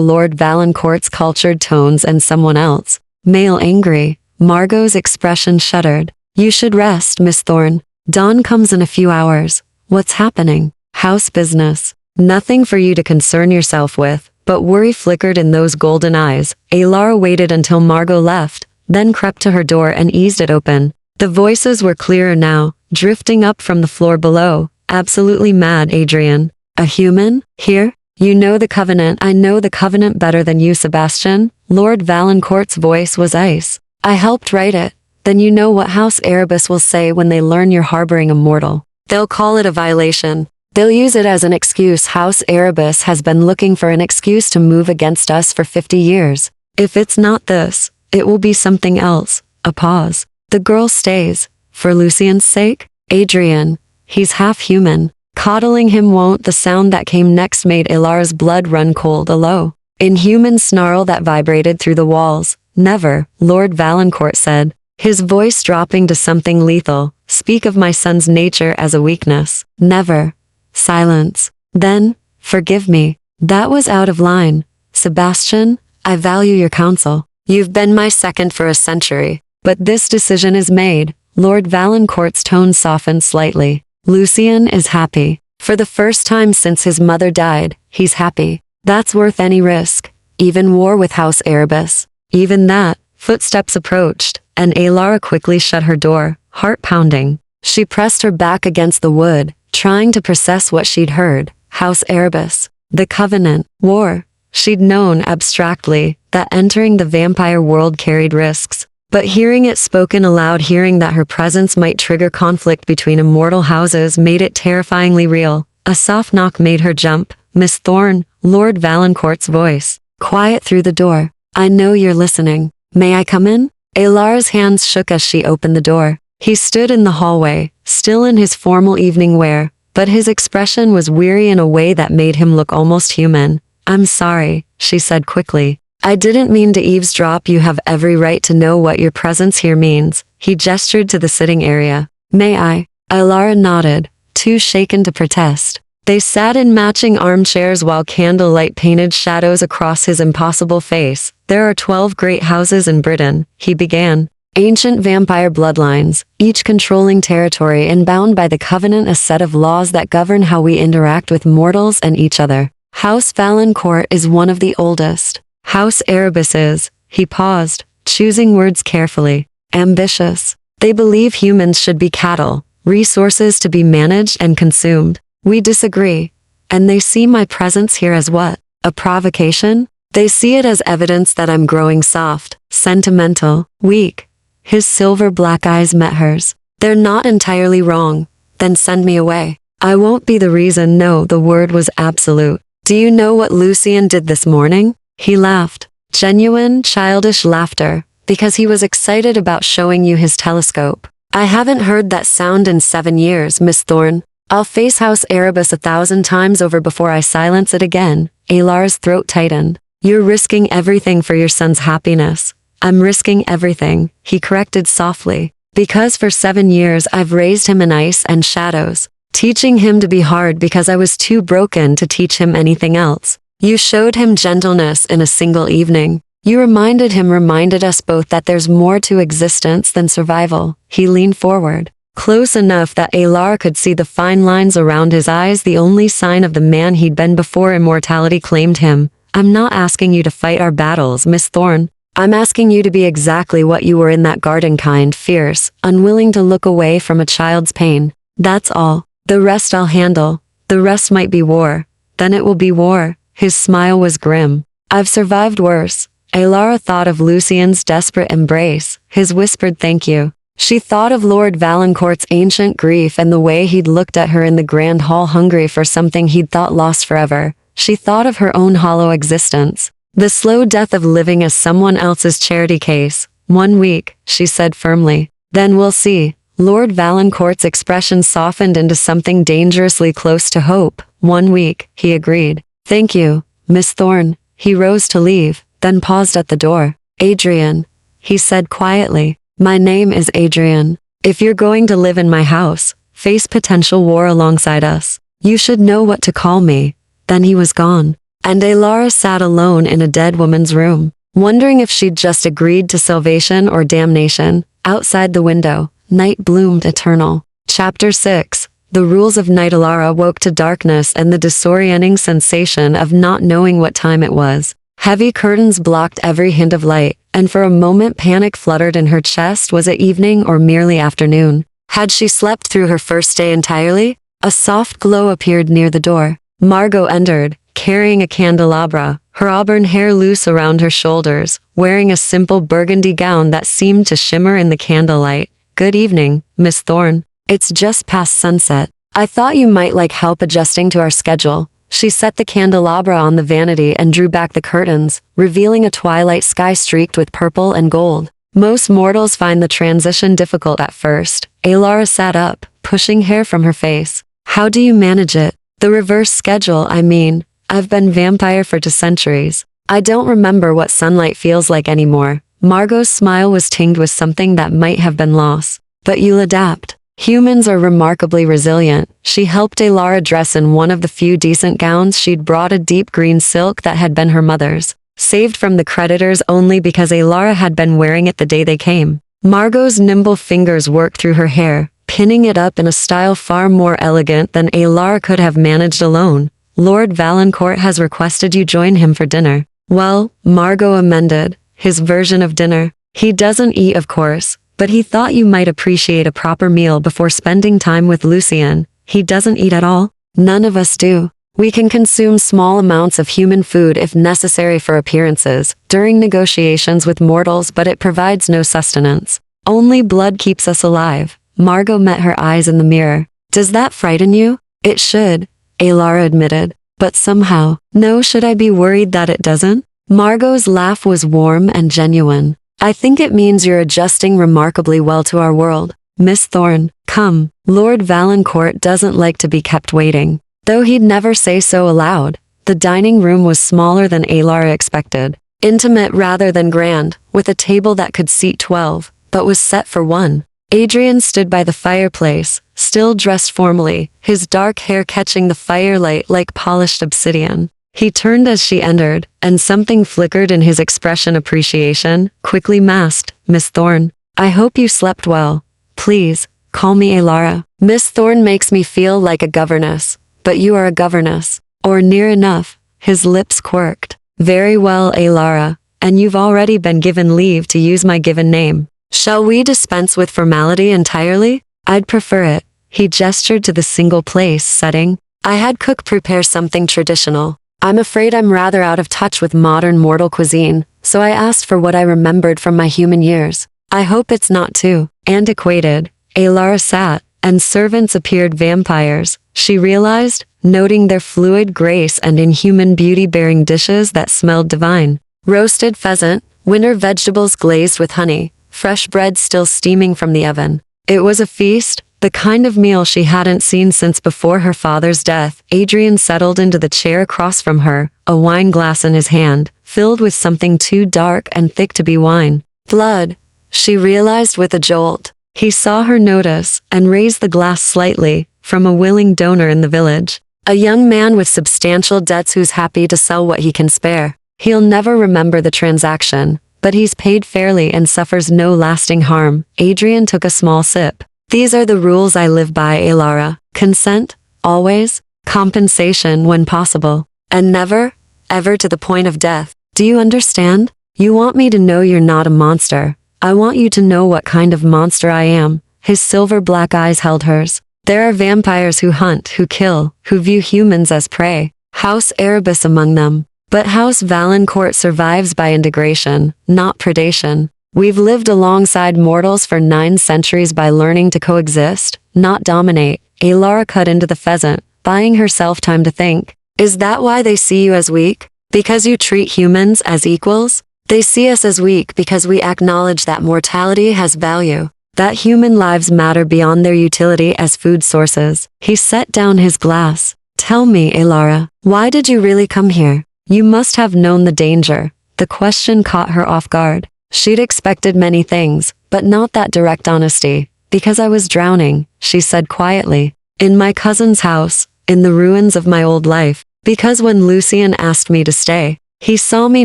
Lord Valancourt's cultured tones and someone else. Male angry. Margot's expression shuddered. "You should rest, Miss Thorne. Dawn comes in a few hours." "What's happening?" "House business. Nothing for you to concern yourself with." But worry flickered in those golden eyes. Alara waited until Margot left, then crept to her door and eased it open. The voices were clearer now, drifting up from the floor below. "Absolutely mad, Adrian. A human? Here? You know the Covenant." "I know the Covenant better than you, Sebastian." Lord Valancourt's voice was ice. "I helped write it." "Then you know what House Erebus will say when they learn you're harboring a mortal. They'll call it a violation. They'll use it as an excuse." "House Erebus has been looking for an excuse to move against us for 50 years. If it's not this, it will be something else." A pause. "The girl stays. For Lucien's sake?" "Adrian. He's half human. Coddling him won't." The sound that came next made Ilara's blood run cold. A low, inhuman snarl that vibrated through the walls. "Never," Lord Valancourt said, his voice dropping to something lethal. "Speak of my son's nature as a weakness. Never." Silence. Then, "Forgive me. That was out of line. Sebastian, I value your counsel. You've been my second for a century. But this decision is made." Lord Valancourt's tone softened slightly. "Lucien is happy. For the first time since his mother died, he's happy. That's worth any risk. Even war with House Erebus." "Even that." Footsteps approached, and Alara quickly shut her door, heart pounding. She pressed her back against the wood, trying to process what she'd heard. House Erebus. The Covenant. War. She'd known, abstractly, that entering the vampire world carried risks. But hearing it spoken aloud, hearing that her presence might trigger conflict between immortal houses, made it terrifyingly real. A soft knock made her jump. "Miss Thorne," Lord Valancourt's voice, quiet through the door. "I know you're listening. May I come in?" Alara's hands shook as she opened the door. He stood in the hallway, still in his formal evening wear, but his expression was weary in a way that made him look almost human. "I'm sorry," she said quickly. "I didn't mean to eavesdrop. You have every right to know what your presence here means." He gestured to the sitting area. "May I?" Alara nodded, too shaken to protest. They sat in matching armchairs while candlelight painted shadows across his impossible face. "There are 12 great houses in Britain," he began. "Ancient vampire bloodlines, each controlling territory and bound by the Covenant, a set of laws that govern how we interact with mortals and each other. House Valancourt is one of the oldest. House Erebus is," he paused, choosing words carefully, "ambitious. They believe humans should be cattle, resources to be managed and consumed. We disagree. And they see my presence here as what? A provocation? They see it as evidence that I'm growing soft, sentimental, weak." His silver black eyes met hers. "They're not entirely wrong. Then send me away. I won't be the reason." No, the word was absolute. "Do you know what Lucien did this morning?" He laughed. Genuine, childish laughter, because he was excited about showing you his telescope. "I haven't heard that sound in 7 years, Miss Thorne. I'll face House Erebus 1,000 times over before I silence it again." Alara's throat tightened. "You're risking everything for your son's happiness." "I'm risking everything," he corrected softly, "because for 7 years I've raised him in ice and shadows, teaching him to be hard because I was too broken to teach him anything else. You showed him gentleness in a single evening. You reminded us both that there's more to existence than survival." He leaned forward, close enough that Alara could see the fine lines around his eyes, the only sign of the man he'd been before immortality claimed him. "I'm not asking you to fight our battles, Miss Thorne. I'm asking you to be exactly what you were in that garden, kind, fierce, unwilling to look away from a child's pain. That's all. The rest I'll handle. The rest might be war. Then it will be war." His smile was grim. "I've survived worse." Alara thought of Lucien's desperate embrace, his whispered thank you. She thought of Lord Valancourt's ancient grief and the way he'd looked at her in the grand hall, hungry for something he'd thought lost forever. She thought of her own hollow existence, the slow death of living as someone else's charity case. "1 week," she said firmly. "Then we'll see." Lord Valancourt's expression softened into something dangerously close to hope. 1 week, he agreed. "Thank you, Miss Thorne." He rose to leave, then paused at the door. "Adrian," he said quietly, My name is Adrian. If you're going to live in my house, face potential war alongside us, you should know what to call me." Then he was gone. And Alara sat alone in a dead woman's room, wondering if she'd just agreed to salvation or damnation. Outside the window, night bloomed eternal. Chapter 6. The rules of night. Alara woke to darkness and the disorienting sensation of not knowing what time it was. Heavy curtains blocked every hint of light, and for a moment panic fluttered in her chest. Was it evening or merely afternoon? Had she slept through her first day entirely? A soft glow appeared near the door. Margot entered, carrying a candelabra, her auburn hair loose around her shoulders, wearing a simple burgundy gown that seemed to shimmer in the candlelight. "Good evening, Miss Thorne. It's just past sunset. I thought you might like help adjusting to our schedule." She set the candelabra on the vanity and drew back the curtains, revealing a twilight sky streaked with purple and gold. Most mortals find the transition difficult at first. Alara sat up, pushing hair from her face. "How do you manage it? The reverse schedule, I mean. I've been vampire for 2 centuries. I don't remember what sunlight feels like anymore." Margot's smile was tinged with something that might have been loss. "But you'll adapt. Humans are remarkably resilient." She helped Alara dress in one of the few decent gowns she'd brought, a deep green silk that had been her mother's, saved from the creditors only because Alara had been wearing it the day they came. Margot's nimble fingers worked through her hair, pinning it up in a style far more elegant than Alara could have managed alone. "Lord Valancourt has requested you join him for dinner." "Well," Margot amended, "his version of dinner. He doesn't eat, of course, but he thought you might appreciate a proper meal before spending time with Lucien." "He doesn't eat at all?" "None of us do. We can consume small amounts of human food if necessary for appearances, during negotiations with mortals, but it provides no sustenance. Only blood keeps us alive." Margot met her eyes in the mirror. "Does that frighten you?" "It should," Alara admitted. "But somehow, no, should I be worried that it doesn't?" Margot's laugh was warm and genuine. "I think it means you're adjusting remarkably well to our world. Miss Thorne, come. Lord Valancourt doesn't like to be kept waiting." Though he'd never say so aloud, the dining room was smaller than Alara expected. Intimate rather than grand, with a table that could seat 12, but was set for one. Adrian stood by the fireplace, still dressed formally, his dark hair catching the firelight like polished obsidian. He turned as she entered, and something flickered in his expression. Appreciation, quickly masked. "Miss Thorne, I hope you slept well. Please, call me Alara. Miss Thorne makes me feel like a governess, but you are a governess, or near enough." His lips quirked. "Very well, Alara, and you've already been given leave to use my given name. Shall we dispense with formality entirely? I'd prefer it." He gestured to the single place setting. "I had cook prepare something traditional. I'm afraid I'm rather out of touch with modern mortal cuisine, so I asked for what I remembered from my human years. I hope it's not too antiquated." Alara sat, and servants appeared, vampires, she realized, noting their fluid grace and inhuman beauty, bearing dishes that smelled divine. Roasted pheasant, winter vegetables glazed with honey, fresh bread still steaming from the oven. It was a feast, the kind of meal she hadn't seen since before her father's death. Adrian settled into the chair across from her, a wine glass in his hand, filled with something too dark and thick to be wine. "Blood," she realized with a jolt. He saw her notice, and raised the glass slightly, from a willing donor in the village. "A young man with substantial debts who's happy to sell what he can spare. He'll never remember the transaction, but he's paid fairly and suffers no lasting harm." Adrian took a small sip. "These are the rules I live by, Alara. Consent, always. Compensation when possible. And never, ever to the point of death. Do you understand? You want me to know you're not a monster. I want you to know what kind of monster I am." His silver black eyes held hers. "There are vampires who hunt, who kill, who view humans as prey. House Erebus among them. But House Valancourt survives by integration, not predation. We've lived alongside mortals for 9 centuries by learning to coexist, not dominate." Alara cut into the pheasant, buying herself time to think. "Is that why they see you as weak? Because you treat humans as equals? They see us as weak because we acknowledge that mortality has value, that human lives matter beyond their utility as food sources." He set down his glass. "Tell me, Alara, why did you really come here? You must have known the danger." The question caught her off guard. She'd expected many things, but not that direct honesty. Because I was drowning, she said quietly. In my cousin's house, in the ruins of my old life. Because when Lucien asked me to stay, he saw me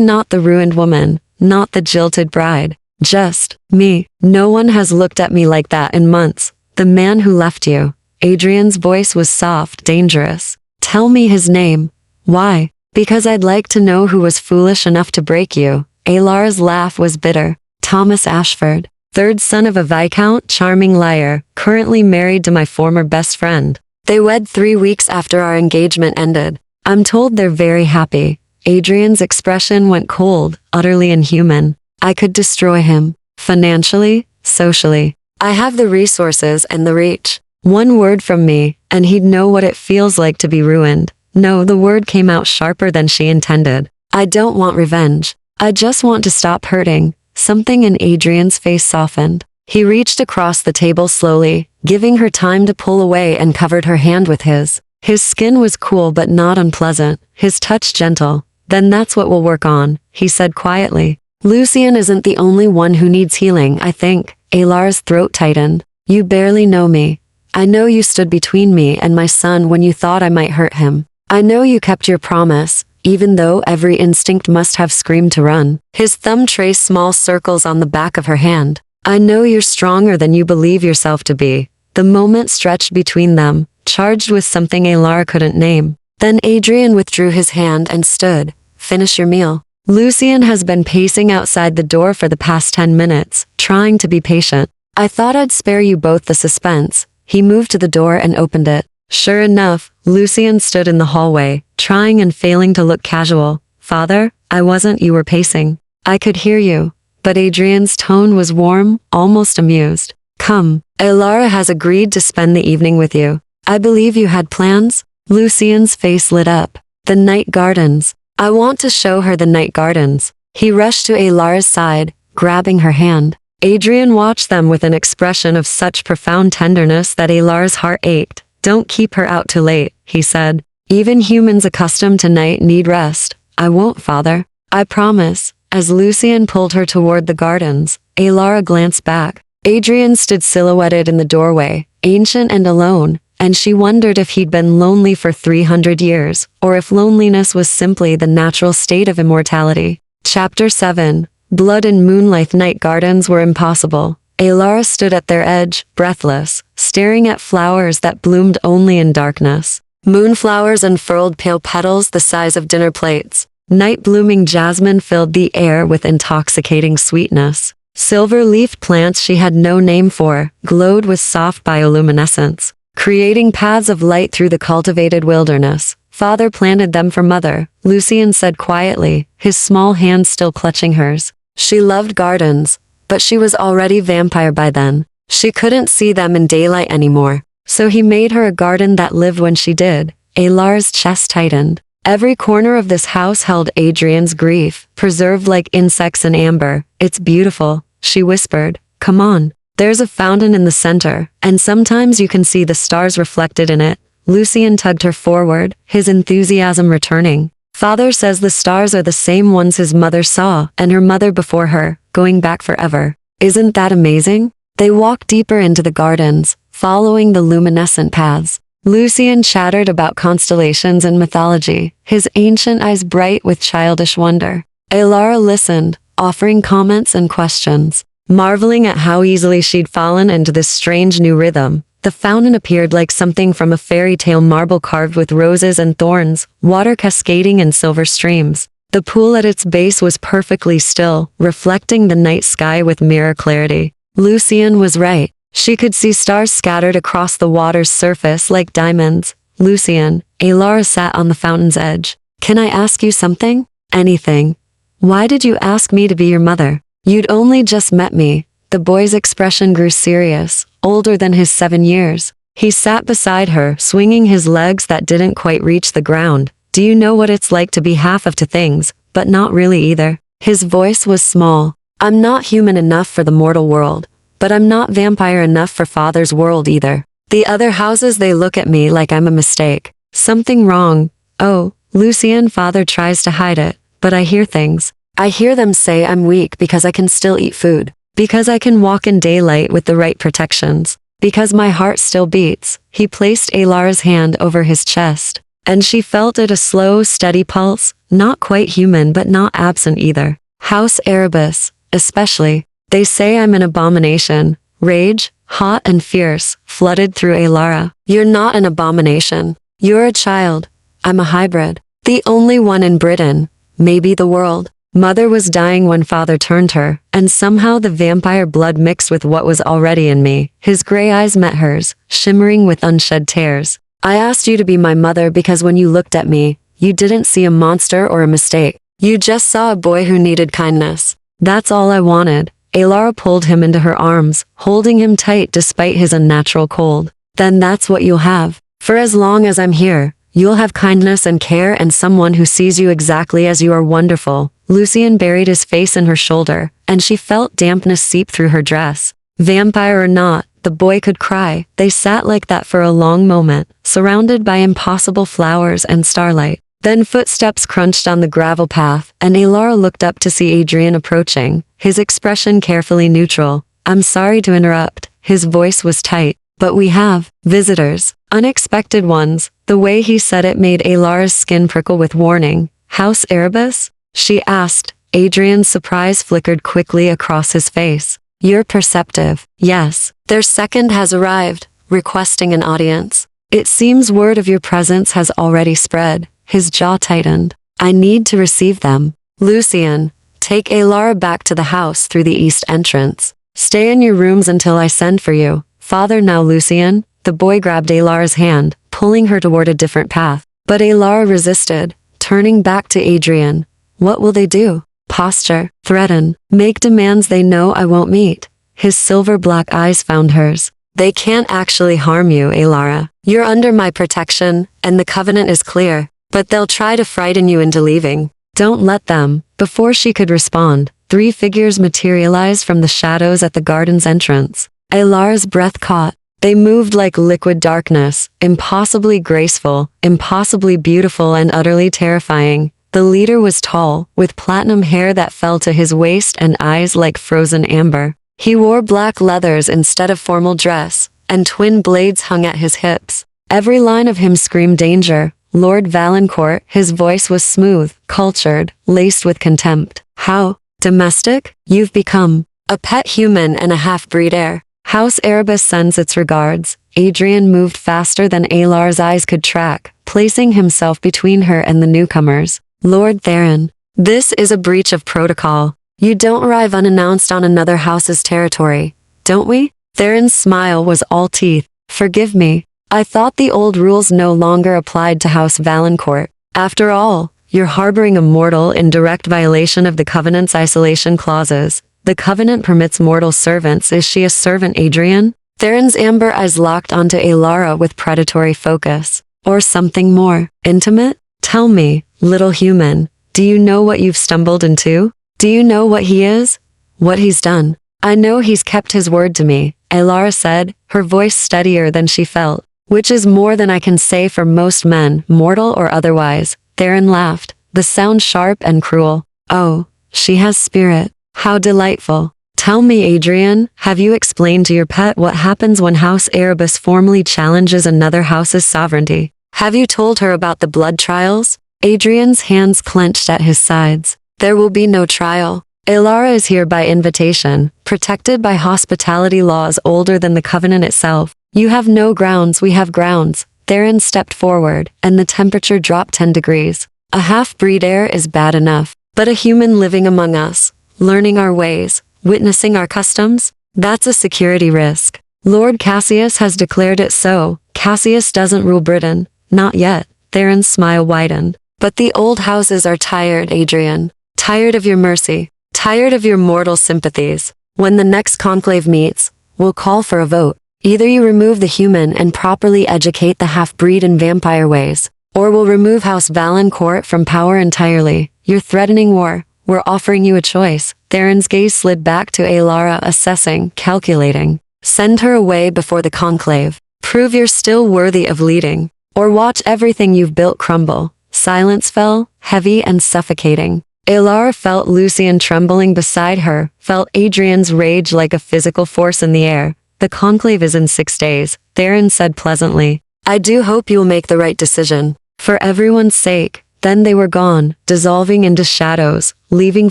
not the ruined woman, not the jilted bride. Just me. No one has looked at me like that in months. The man who left you. Adrian's voice was soft, dangerous. Tell me his name. Why? Because I'd like to know who was foolish enough to break you. Alar's laugh was bitter. Thomas Ashford, third son of a viscount, charming liar, currently married to my former best friend. They wed 3 weeks after our engagement ended. I'm told they're very happy. Adrian's expression went cold, utterly inhuman. I could destroy him. Financially, socially. I have the resources and the reach. One word from me, and he'd know what it feels like to be ruined. No, the word came out sharper than she intended. I don't want revenge. I just want to stop hurting. Something in Adrian's face softened. He reached across the table slowly, giving her time to pull away, and covered her hand with his. His skin was cool but not unpleasant, his touch gentle. Then that's what we'll work on, he said quietly. Lucien isn't the only one who needs healing, I think. Alar's throat tightened. You barely know me. I know you stood between me and my son when you thought I might hurt him. I know you kept your promise, even though every instinct must have screamed to run. His thumb traced small circles on the back of her hand. I know you're stronger than you believe yourself to be. The moment stretched between them, charged with something Alar couldn't name. Then Adrian withdrew his hand and stood. Finish your meal. Lucien has been pacing outside the door for the past 10 minutes, trying to be patient. I thought I'd spare you both the suspense. He moved to the door and opened it. Sure enough, Lucien stood in the hallway, trying and failing to look casual. Father, I wasn't. You were pacing. I could hear you. But Adrian's tone was warm, almost amused. Come, Alara has agreed to spend the evening with you. I believe you had plans? Lucien's face lit up. The night gardens. I want to show her the night gardens. He rushed to Alara's side, grabbing her hand. Adrian watched them with an expression of such profound tenderness that Alara's heart ached. Don't keep her out too late, he said. Even humans accustomed to night need rest. I won't, father. I promise. As Lucien pulled her toward the gardens, Alara glanced back. Adrian stood silhouetted in the doorway, ancient and alone, and she wondered if he'd been lonely for 300 years, or if loneliness was simply the natural state of immortality. Chapter 7. Blood and moonlight. Night gardens were impossible. Alara stood at their edge, breathless, staring at flowers that bloomed only in darkness. Moonflowers unfurled pale petals the size of dinner plates. Night-blooming jasmine filled the air with intoxicating sweetness. Silver-leafed plants she had no name for glowed with soft bioluminescence, creating paths of light through the cultivated wilderness. Father planted them for Mother, Lucien said quietly, his small hand still clutching hers. She loved gardens, but she was already vampire by then. She couldn't see them in daylight anymore. So he made her a garden that lived when she did. Alar's chest tightened. Every corner of this house held Adrian's grief, preserved like insects in amber. It's beautiful, she whispered. Come on. There's a fountain in the center, and sometimes you can see the stars reflected in it. Lucien tugged her forward, his enthusiasm returning. Father says the stars are the same ones his mother saw, and her mother before her, going back forever. Isn't that amazing? They walked deeper into the gardens, following the luminescent paths. Lucien chattered about constellations and mythology, his ancient eyes bright with childish wonder. Alara listened, offering comments and questions, marveling at how easily she'd fallen into this strange new rhythm. The fountain appeared like something from a fairy tale, marble carved with roses and thorns, water cascading in silver streams. The pool at its base was perfectly still, reflecting the night sky with mirror clarity. Lucien was right. She could see stars scattered across the water's surface like diamonds. Lucien, Alara sat on the fountain's edge. Can I ask you something? Anything. Why did you ask me to be your mother? You'd only just met me. The boy's expression grew serious, older than his 7 years. He sat beside her, swinging his legs that didn't quite reach the ground. Do you know what it's like to be half of two things, but not really either? His voice was small. I'm not human enough for the mortal world, but I'm not vampire enough for Father's world either. The other houses, they look at me like I'm a mistake. Something wrong. Oh, Lucien, Father tries to hide it, but I hear things. I hear them say I'm weak because I can still eat food. Because I can walk in daylight with the right protections. Because my heart still beats. He placed Alara's hand over his chest. And she felt it, a slow, steady pulse, not quite human but not absent either. House Erebus, especially. They say I'm an abomination. Rage, hot and fierce, flooded through Alara. You're not an abomination. You're a child. I'm a hybrid. The only one in Britain. Maybe the world. Mother was dying when father turned her, and somehow the vampire blood mixed with what was already in me. His gray eyes met hers, shimmering with unshed tears. I asked you to be my mother because when you looked at me, you didn't see a monster or a mistake. You just saw a boy who needed kindness. That's all I wanted. Alara pulled him into her arms, holding him tight despite his unnatural cold. Then that's what you'll have. For as long as I'm here, you'll have kindness and care and someone who sees you exactly as you are. Wonderful. Lucian buried his face in her shoulder, and she felt dampness seep through her dress. Vampire or not, the boy could cry. They sat like that for a long moment, surrounded by impossible flowers and starlight. Then footsteps crunched on the gravel path, and Alara looked up to see Adrian approaching, his expression carefully neutral. I'm sorry to interrupt. His voice was tight. But we have visitors. Unexpected ones. The way he said it made Alara's skin prickle with warning. House Erebus? She asked. Adrian's surprise flickered quickly across his face. You're perceptive. Yes. Their second has arrived, requesting an audience. It seems word of your presence has already spread. His jaw tightened. I need to receive them. Lucian, take Alara back to the house through the east entrance. Stay in your rooms until I send for you. Father, now Lucian. The boy grabbed Alara's hand, pulling her toward a different path. But Alara resisted, turning back to Adrian. What will they do? Posture, threaten, make demands they know I won't meet. His silver-black eyes found hers. They can't actually harm you, Alara. You're under my protection, and the covenant is clear. But they'll try to frighten you into leaving. Don't let them. Before she could respond, 3 figures materialized from the shadows at the garden's entrance. Alara's breath caught. They moved like liquid darkness, impossibly graceful, impossibly beautiful and utterly terrifying. The leader was tall, with platinum hair that fell to his waist and eyes like frozen amber. He wore black leathers instead of formal dress, and twin blades hung at his hips. Every line of him screamed danger. Lord Valancourt, his voice was smooth, cultured, laced with contempt. How domestic you've become. A pet human and a half-breed heir. House Erebus sends its regards. Adrian moved faster than Alara's eyes could track, placing himself between her and the newcomers. Lord Theron, this is a breach of protocol. You don't arrive unannounced on another house's territory, don't we? Theron's smile was all teeth. Forgive me. I thought the old rules no longer applied to House Valancourt. After all, you're harboring a mortal in direct violation of the Covenant's isolation clauses. The Covenant permits mortal servants. Is she a servant, Adrian? Theron's amber eyes locked onto Alara with predatory focus. Or something more intimate? Tell me, little human, do you know what you've stumbled into? Do you know what he is? What he's done? I know he's kept his word to me, Alara said, her voice steadier than she felt. Which is more than I can say for most men, mortal or otherwise. Theron laughed, the sound sharp and cruel. Oh, she has spirit. How delightful. Tell me, Adrian, have you explained to your pet what happens when House Erebus formally challenges another house's sovereignty? Have you told her about the blood trials? Adrian's hands clenched at his sides. There will be no trial. Alara is here by invitation, protected by hospitality laws older than the Covenant itself. You have no grounds, we have grounds. Theron stepped forward, and the temperature dropped 10 degrees. A half-breed heir is bad enough, but a human living among us, learning our ways, witnessing our customs, that's a security risk. Lord Cassius has declared it so. Cassius doesn't rule Britain, not yet. Theron's smile widened. But the old houses are tired, Adrian. Tired of your mercy. Tired of your mortal sympathies. When the next conclave meets, we'll call for a vote. Either you remove the human and properly educate the half-breed in vampire ways, or we'll remove House Valancourt from power entirely. You're threatening war. We're offering you a choice. Theron's gaze slid back to Alara, assessing, calculating. Send her away before the conclave. Prove you're still worthy of leading. Or watch everything you've built crumble. Silence fell, heavy and suffocating. Alara felt Lucian trembling beside her, felt Adrian's rage like a physical force in the air. The conclave is in 6 days, Theron said pleasantly. I do hope you'll make the right decision. For everyone's sake. Then they were gone, dissolving into shadows, leaving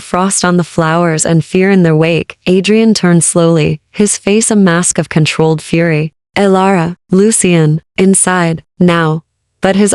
frost on the flowers and fear in their wake. Adrian turned slowly, his face a mask of controlled fury. Alara, Lucian, inside, now. But his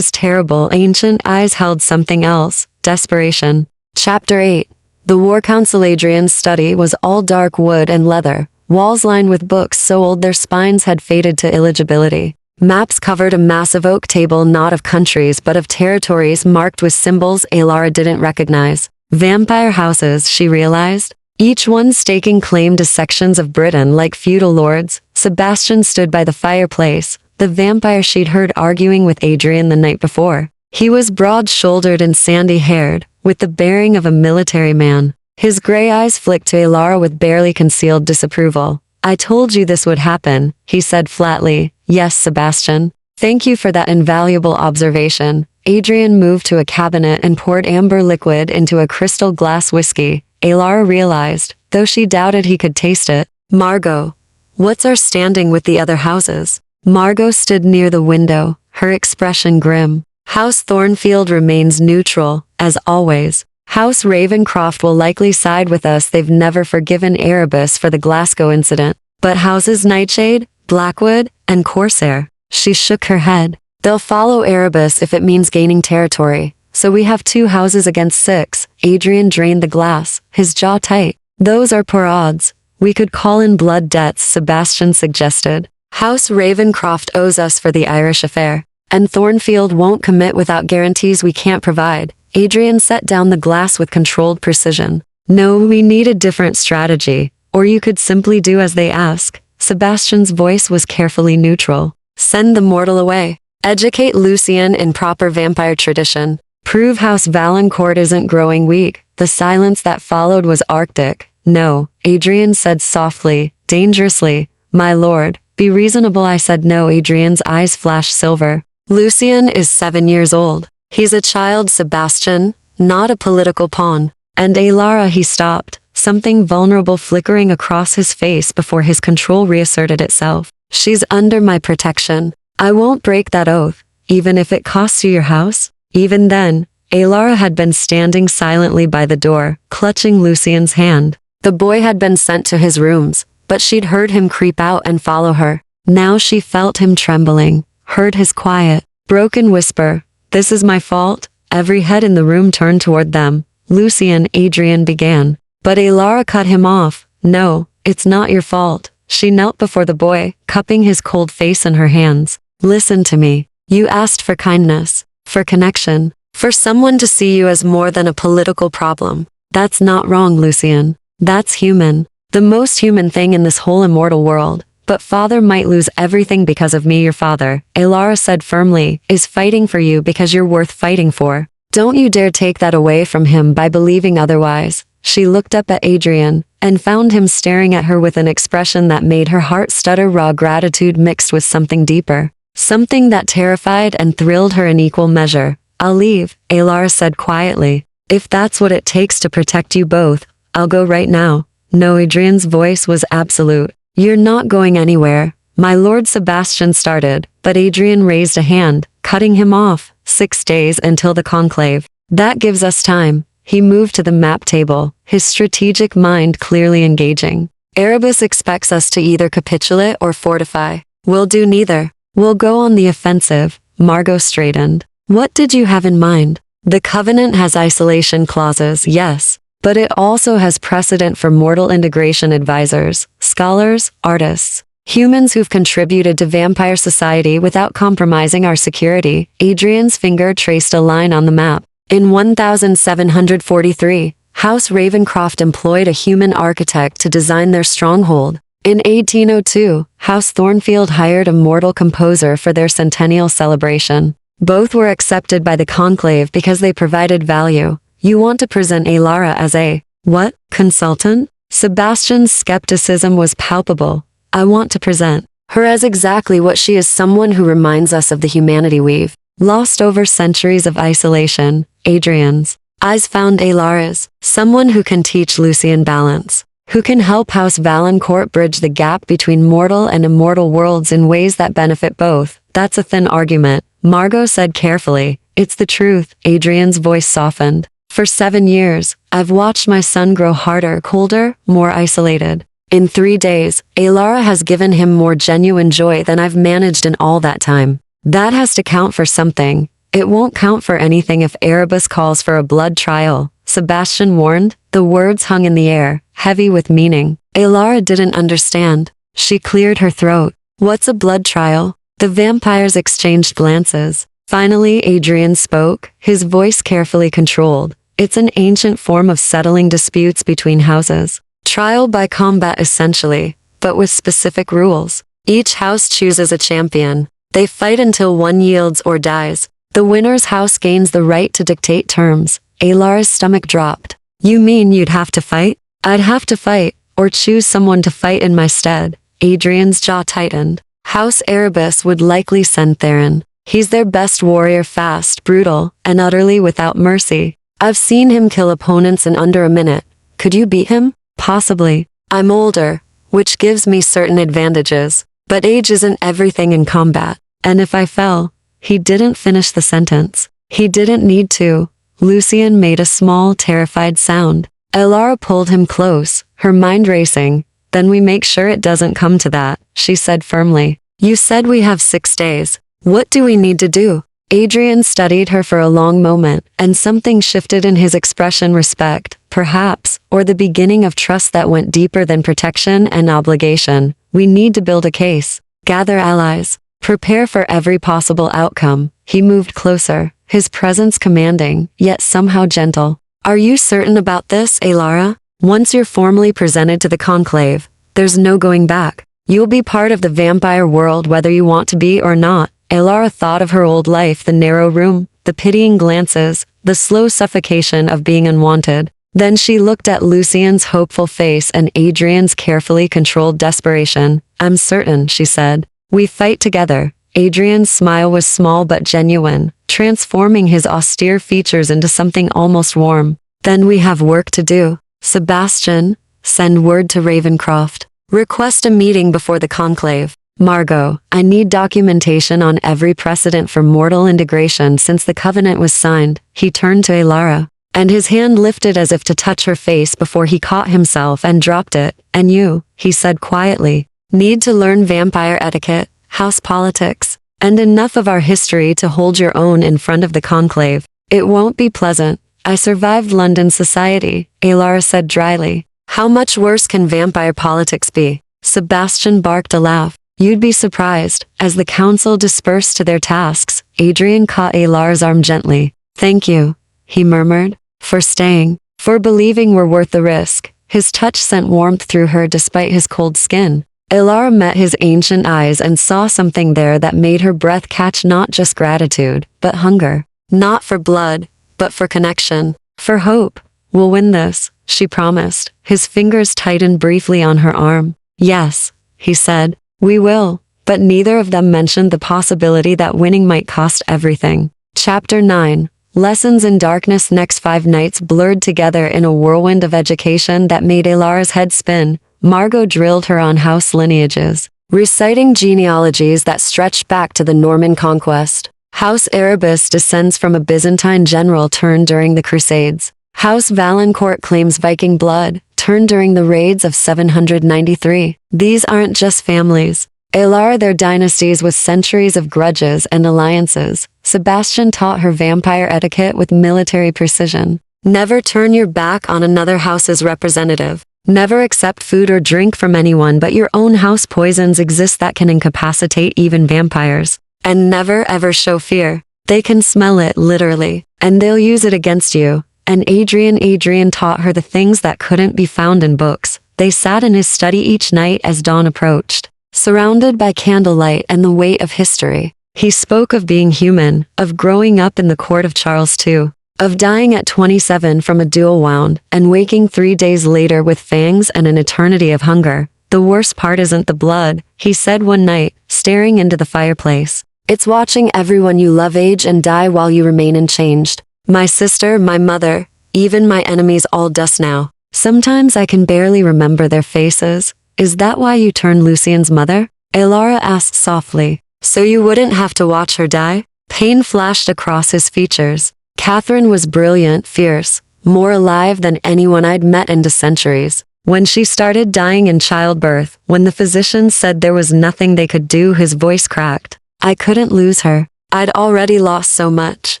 terrible, ancient eyes held something else, desperation. Chapter 8. The War Council. Adrian's study was all dark wood and leather, walls lined with books so old their spines had faded to illegibility. Maps covered a massive oak table, not of countries but of territories marked with symbols Alara didn't recognize. Vampire houses, she realized, each one staking claim to sections of Britain like feudal lords. Sebastian stood by the fireplace, the vampire she'd heard arguing with Adrian the night before. He was broad-shouldered and sandy-haired, with the bearing of a military man. His gray eyes flicked to Alara with barely concealed disapproval. I told you this would happen, he said flatly. Yes, Sebastian. Thank you for that invaluable observation. Adrian moved to a cabinet and poured amber liquid into a crystal glass whiskey. Alara realized, though she doubted he could taste it. Margot. What's our standing with the other houses? Margot stood near the window, her expression grim. House Thornfield remains neutral, as always. House Ravencroft will likely side with us. They've never forgiven Erebus for the Glasgow incident. But houses Nightshade, Blackwood, and Corsair. She shook her head. They'll follow Erebus if it means gaining territory. So we have 2 houses against 6. Adrian drained the glass, his jaw tight. Those are poor odds. We could call in blood debts, Sebastian suggested. House Ravencroft owes us for the Irish affair. And Thornfield won't commit without guarantees we can't provide. Adrian set down the glass with controlled precision. No, we need a different strategy. Or you could simply do as they ask. Sebastian's voice was carefully neutral. Send the mortal away. Educate Lucian in proper vampire tradition. Prove House Valancourt isn't growing weak. The silence that followed was arctic. No, Adrian said softly, dangerously. My lord, be reasonable. I said no. Adrian's eyes flashed silver. Lucian is 7 years old. He's a child, Sebastian, not a political pawn. And Alara. He stopped, something vulnerable flickering across his face before his control reasserted itself. She's under my protection. I won't break that oath, even if it costs you your house. Even then, Alara had been standing silently by the door, clutching Lucian's hand. The boy had been sent to his rooms, but she'd heard him creep out and follow her. Now she felt him trembling, heard his quiet, broken whisper. This is my fault. Every head in the room turned toward them. Lucian, Adrian began. But Alara cut him off. No, it's not your fault. She knelt before the boy, cupping his cold face in her hands. Listen to me. You asked for kindness, for connection, for someone to see you as more than a political problem. That's not wrong, Lucian. That's human. The most human thing in this whole immortal world. But father might lose everything because of me. Your father, Alara said firmly, is fighting for you because you're worth fighting for. Don't you dare take that away from him by believing otherwise. She looked up at Adrian, and found him staring at her with an expression that made her heart stutter. Raw gratitude mixed with something deeper. Something that terrified and thrilled her in equal measure. I'll leave, Alara said quietly. If that's what it takes to protect you both, I'll go right now. No, Adrian's voice was absolute. You're not going anywhere. My lord. Sebastian started, but Adrian raised a hand, cutting him off. 6 days until the conclave. That gives us time. He moved to the map table, his strategic mind clearly engaging. Erebus expects us to either capitulate or fortify. We'll do neither. We'll go on the offensive. Margot straightened. What did you have in mind? The covenant has isolation clauses, yes. But it also has precedent for mortal integration. Advisors, scholars, artists, humans who've contributed to vampire society without compromising our security. Adrian's finger traced a line on the map. In 1743, House Ravencroft employed a human architect to design their stronghold. In 1802, House Thornfield hired a mortal composer for their centennial celebration. Both were accepted by the conclave because they provided value. You want to present Alara as a, what, consultant? Sebastian's skepticism was palpable. I want to present her as exactly what she is, someone who reminds us of the humanity we've lost over centuries of isolation. Adrian's Eyes found Alaris, someone who can teach Lucian balance, who can help House Valancourt bridge the gap between mortal and immortal worlds in ways that benefit both. That's a thin argument, Margot said carefully. It's the truth. Adrian's voice softened. For 7 years, I've watched my son grow harder, colder, more isolated. In 3 days, Alara has given him more genuine joy than I've managed in all that time. That has to count for something. It won't count for anything if Erebus calls for a blood trial, Sebastian warned. The words hung in the air, heavy with meaning. Alara didn't understand. She cleared her throat. What's a blood trial? The vampires exchanged glances. Finally, Adrian spoke, his voice carefully controlled. It's an ancient form of settling disputes between houses. Trial by combat essentially, but with specific rules. Each house chooses a champion. They fight until one yields or dies. The winner's house gains the right to dictate terms. Alara's stomach dropped. You mean you'd have to fight? I'd have to fight, or choose someone to fight in my stead. Adrian's jaw tightened. House Erebus would likely send Theron. He's their best warrior, fast, brutal, and utterly without mercy. I've seen him kill opponents in under a minute. Could you beat him? Possibly. I'm older, which gives me certain advantages. But age isn't everything in combat. And if I fell, he didn't finish the sentence. He didn't need to. Lucian made a small, terrified sound. Alara pulled him close, her mind racing. Then we make sure it doesn't come to that, she said firmly. You said we have 6 days. What do we need to do? Adrian studied her for a long moment, and something shifted in his expression. Respect, perhaps, or the beginning of trust that went deeper than protection and obligation. We need to build a case, gather allies, prepare for every possible outcome. He moved closer, his presence commanding, yet somehow gentle. Are you certain about this, Alara? Once you're formally presented to the conclave, there's no going back. You'll be part of the vampire world whether you want to be or not. Alara thought of her old life, the narrow room, the pitying glances, the slow suffocation of being unwanted. Then she looked at Lucian's hopeful face and Adrian's carefully controlled desperation. I'm certain, she said. We fight together. Adrian's smile was small but genuine, transforming his austere features into something almost warm. Then we have work to do. Sebastian, send word to Ravencroft. Request a meeting before the conclave. Margot, I need documentation on every precedent for mortal integration since the covenant was signed. He turned to Alara, and his hand lifted as if to touch her face before he caught himself and dropped it. And you, he said quietly, need to learn vampire etiquette, house politics, and enough of our history to hold your own in front of the conclave. It won't be pleasant. I survived London society, Alara said dryly. How much worse can vampire politics be? Sebastian barked a laugh. You'd be surprised. As the council dispersed to their tasks, Adrian caught Alara's arm gently. Thank you, he murmured, for staying, for believing we're worth the risk. His touch sent warmth through her despite his cold skin. Alara met his ancient eyes and saw something there that made her breath catch, not just gratitude, but hunger. Not for blood, but for connection, for hope. We'll win this, she promised. His fingers tightened briefly on her arm. Yes, he said. We will, but neither of them mentioned the possibility that winning might cost everything. Chapter 9. Lessons in Darkness. Next 5 nights blurred together in a whirlwind of education that made Alara's head spin. Margot drilled her on house lineages, reciting genealogies that stretched back to the Norman conquest. House Erebus descends from a Byzantine general turned during the Crusades. House Valancourt claims Viking blood, turned during the raids of 793. These aren't just families. Alara, their dynasties with centuries of grudges and alliances. Sebastian taught her vampire etiquette with military precision. Never turn your back on another house's representative. Never accept food or drink from anyone but your own house. Poisons exist that can incapacitate even vampires. And never ever show fear. They can smell it literally, and they'll use it against you. And Adrian taught her the things that couldn't be found in books. They sat in his study each night as dawn approached, surrounded by candlelight and the weight of history. He spoke of being human, of growing up in the court of Charles II, of dying at 27 from a dual wound, and waking 3 days later with fangs and an eternity of hunger. The worst part isn't the blood, he said one night, staring into the fireplace. It's watching everyone you love age and die while you remain unchanged. My sister, my mother, even my enemies all dust now. Sometimes I can barely remember their faces. Is that why you turned Lucien's mother? Elara asked softly. So you wouldn't have to watch her die? Pain flashed across his features. Catherine was brilliant, fierce, more alive than anyone I'd met in centuries. When she started dying in childbirth, when the physicians said there was nothing they could do, his voice cracked. I couldn't lose her. I'd already lost so much.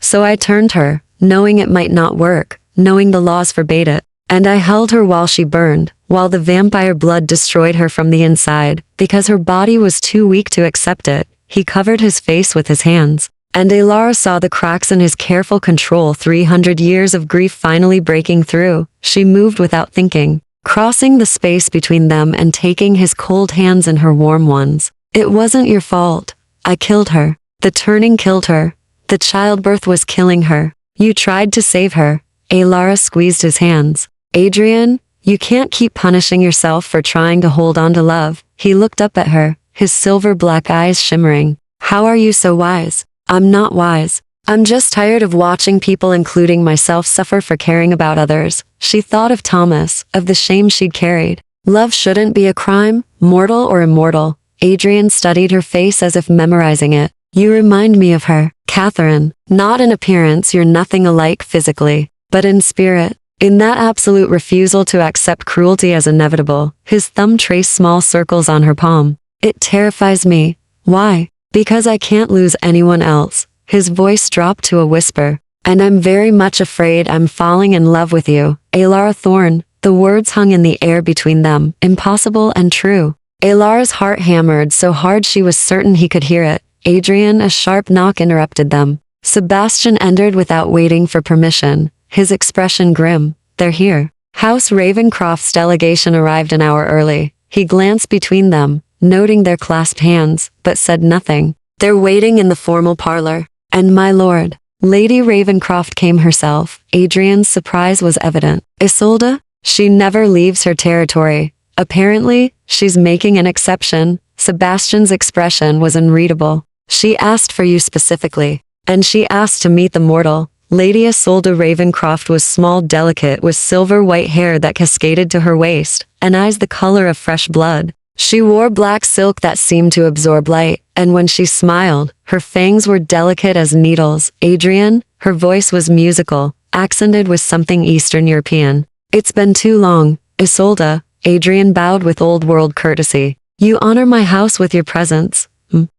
So I turned her, knowing it might not work, knowing the laws forbade it. And I held her while she burned, while the vampire blood destroyed her from the inside, because her body was too weak to accept it. He covered his face with his hands. And Elara saw the cracks in his careful control, 300 years of grief finally breaking through. She moved without thinking, crossing the space between them and taking his cold hands in her warm ones. It wasn't your fault. I killed her. The turning killed her. The childbirth was killing her. You tried to save her. Elara squeezed his hands. Adrian, you can't keep punishing yourself for trying to hold on to love. He looked up at her, his silver black eyes shimmering. How are you so wise? I'm not wise. I'm just tired of watching people, including myself, suffer for caring about others. She thought of Thomas, of the shame she'd carried. Love shouldn't be a crime, mortal or immortal. Adrian studied her face as if memorizing it. You remind me of her, Catherine. Not in appearance, you're nothing alike physically, but in spirit. In that absolute refusal to accept cruelty as inevitable. His thumb traced small circles on her palm. It terrifies me. Why? Because I can't lose anyone else. His voice dropped to a whisper. And I'm very much afraid I'm falling in love with you, Elara Thorne. The words hung in the air between them, impossible and true. Elara's heart hammered so hard she was certain he could hear it. Adrian, a sharp knock interrupted them. Sebastian entered without waiting for permission, his expression grim. They're here. House Ravencroft's delegation arrived an hour early. He glanced between them, noting their clasped hands, but said nothing. They're waiting in the formal parlor. And my lord, Lady Ravencroft came herself. Adrian's surprise was evident. Isolde? She never leaves her territory. Apparently, she's making an exception. Sebastian's expression was unreadable. She asked for you specifically. And she asked to meet the mortal. Lady Isolde Ravencroft was small, delicate, with silver white hair that cascaded to her waist, and eyes the color of fresh blood. She wore black silk that seemed to absorb light, and when she smiled, her fangs were delicate as needles. Adrian, her voice was musical, accented with something Eastern European. It's been too long, Isolde. Adrian bowed with old-world courtesy. You honor my house with your presence.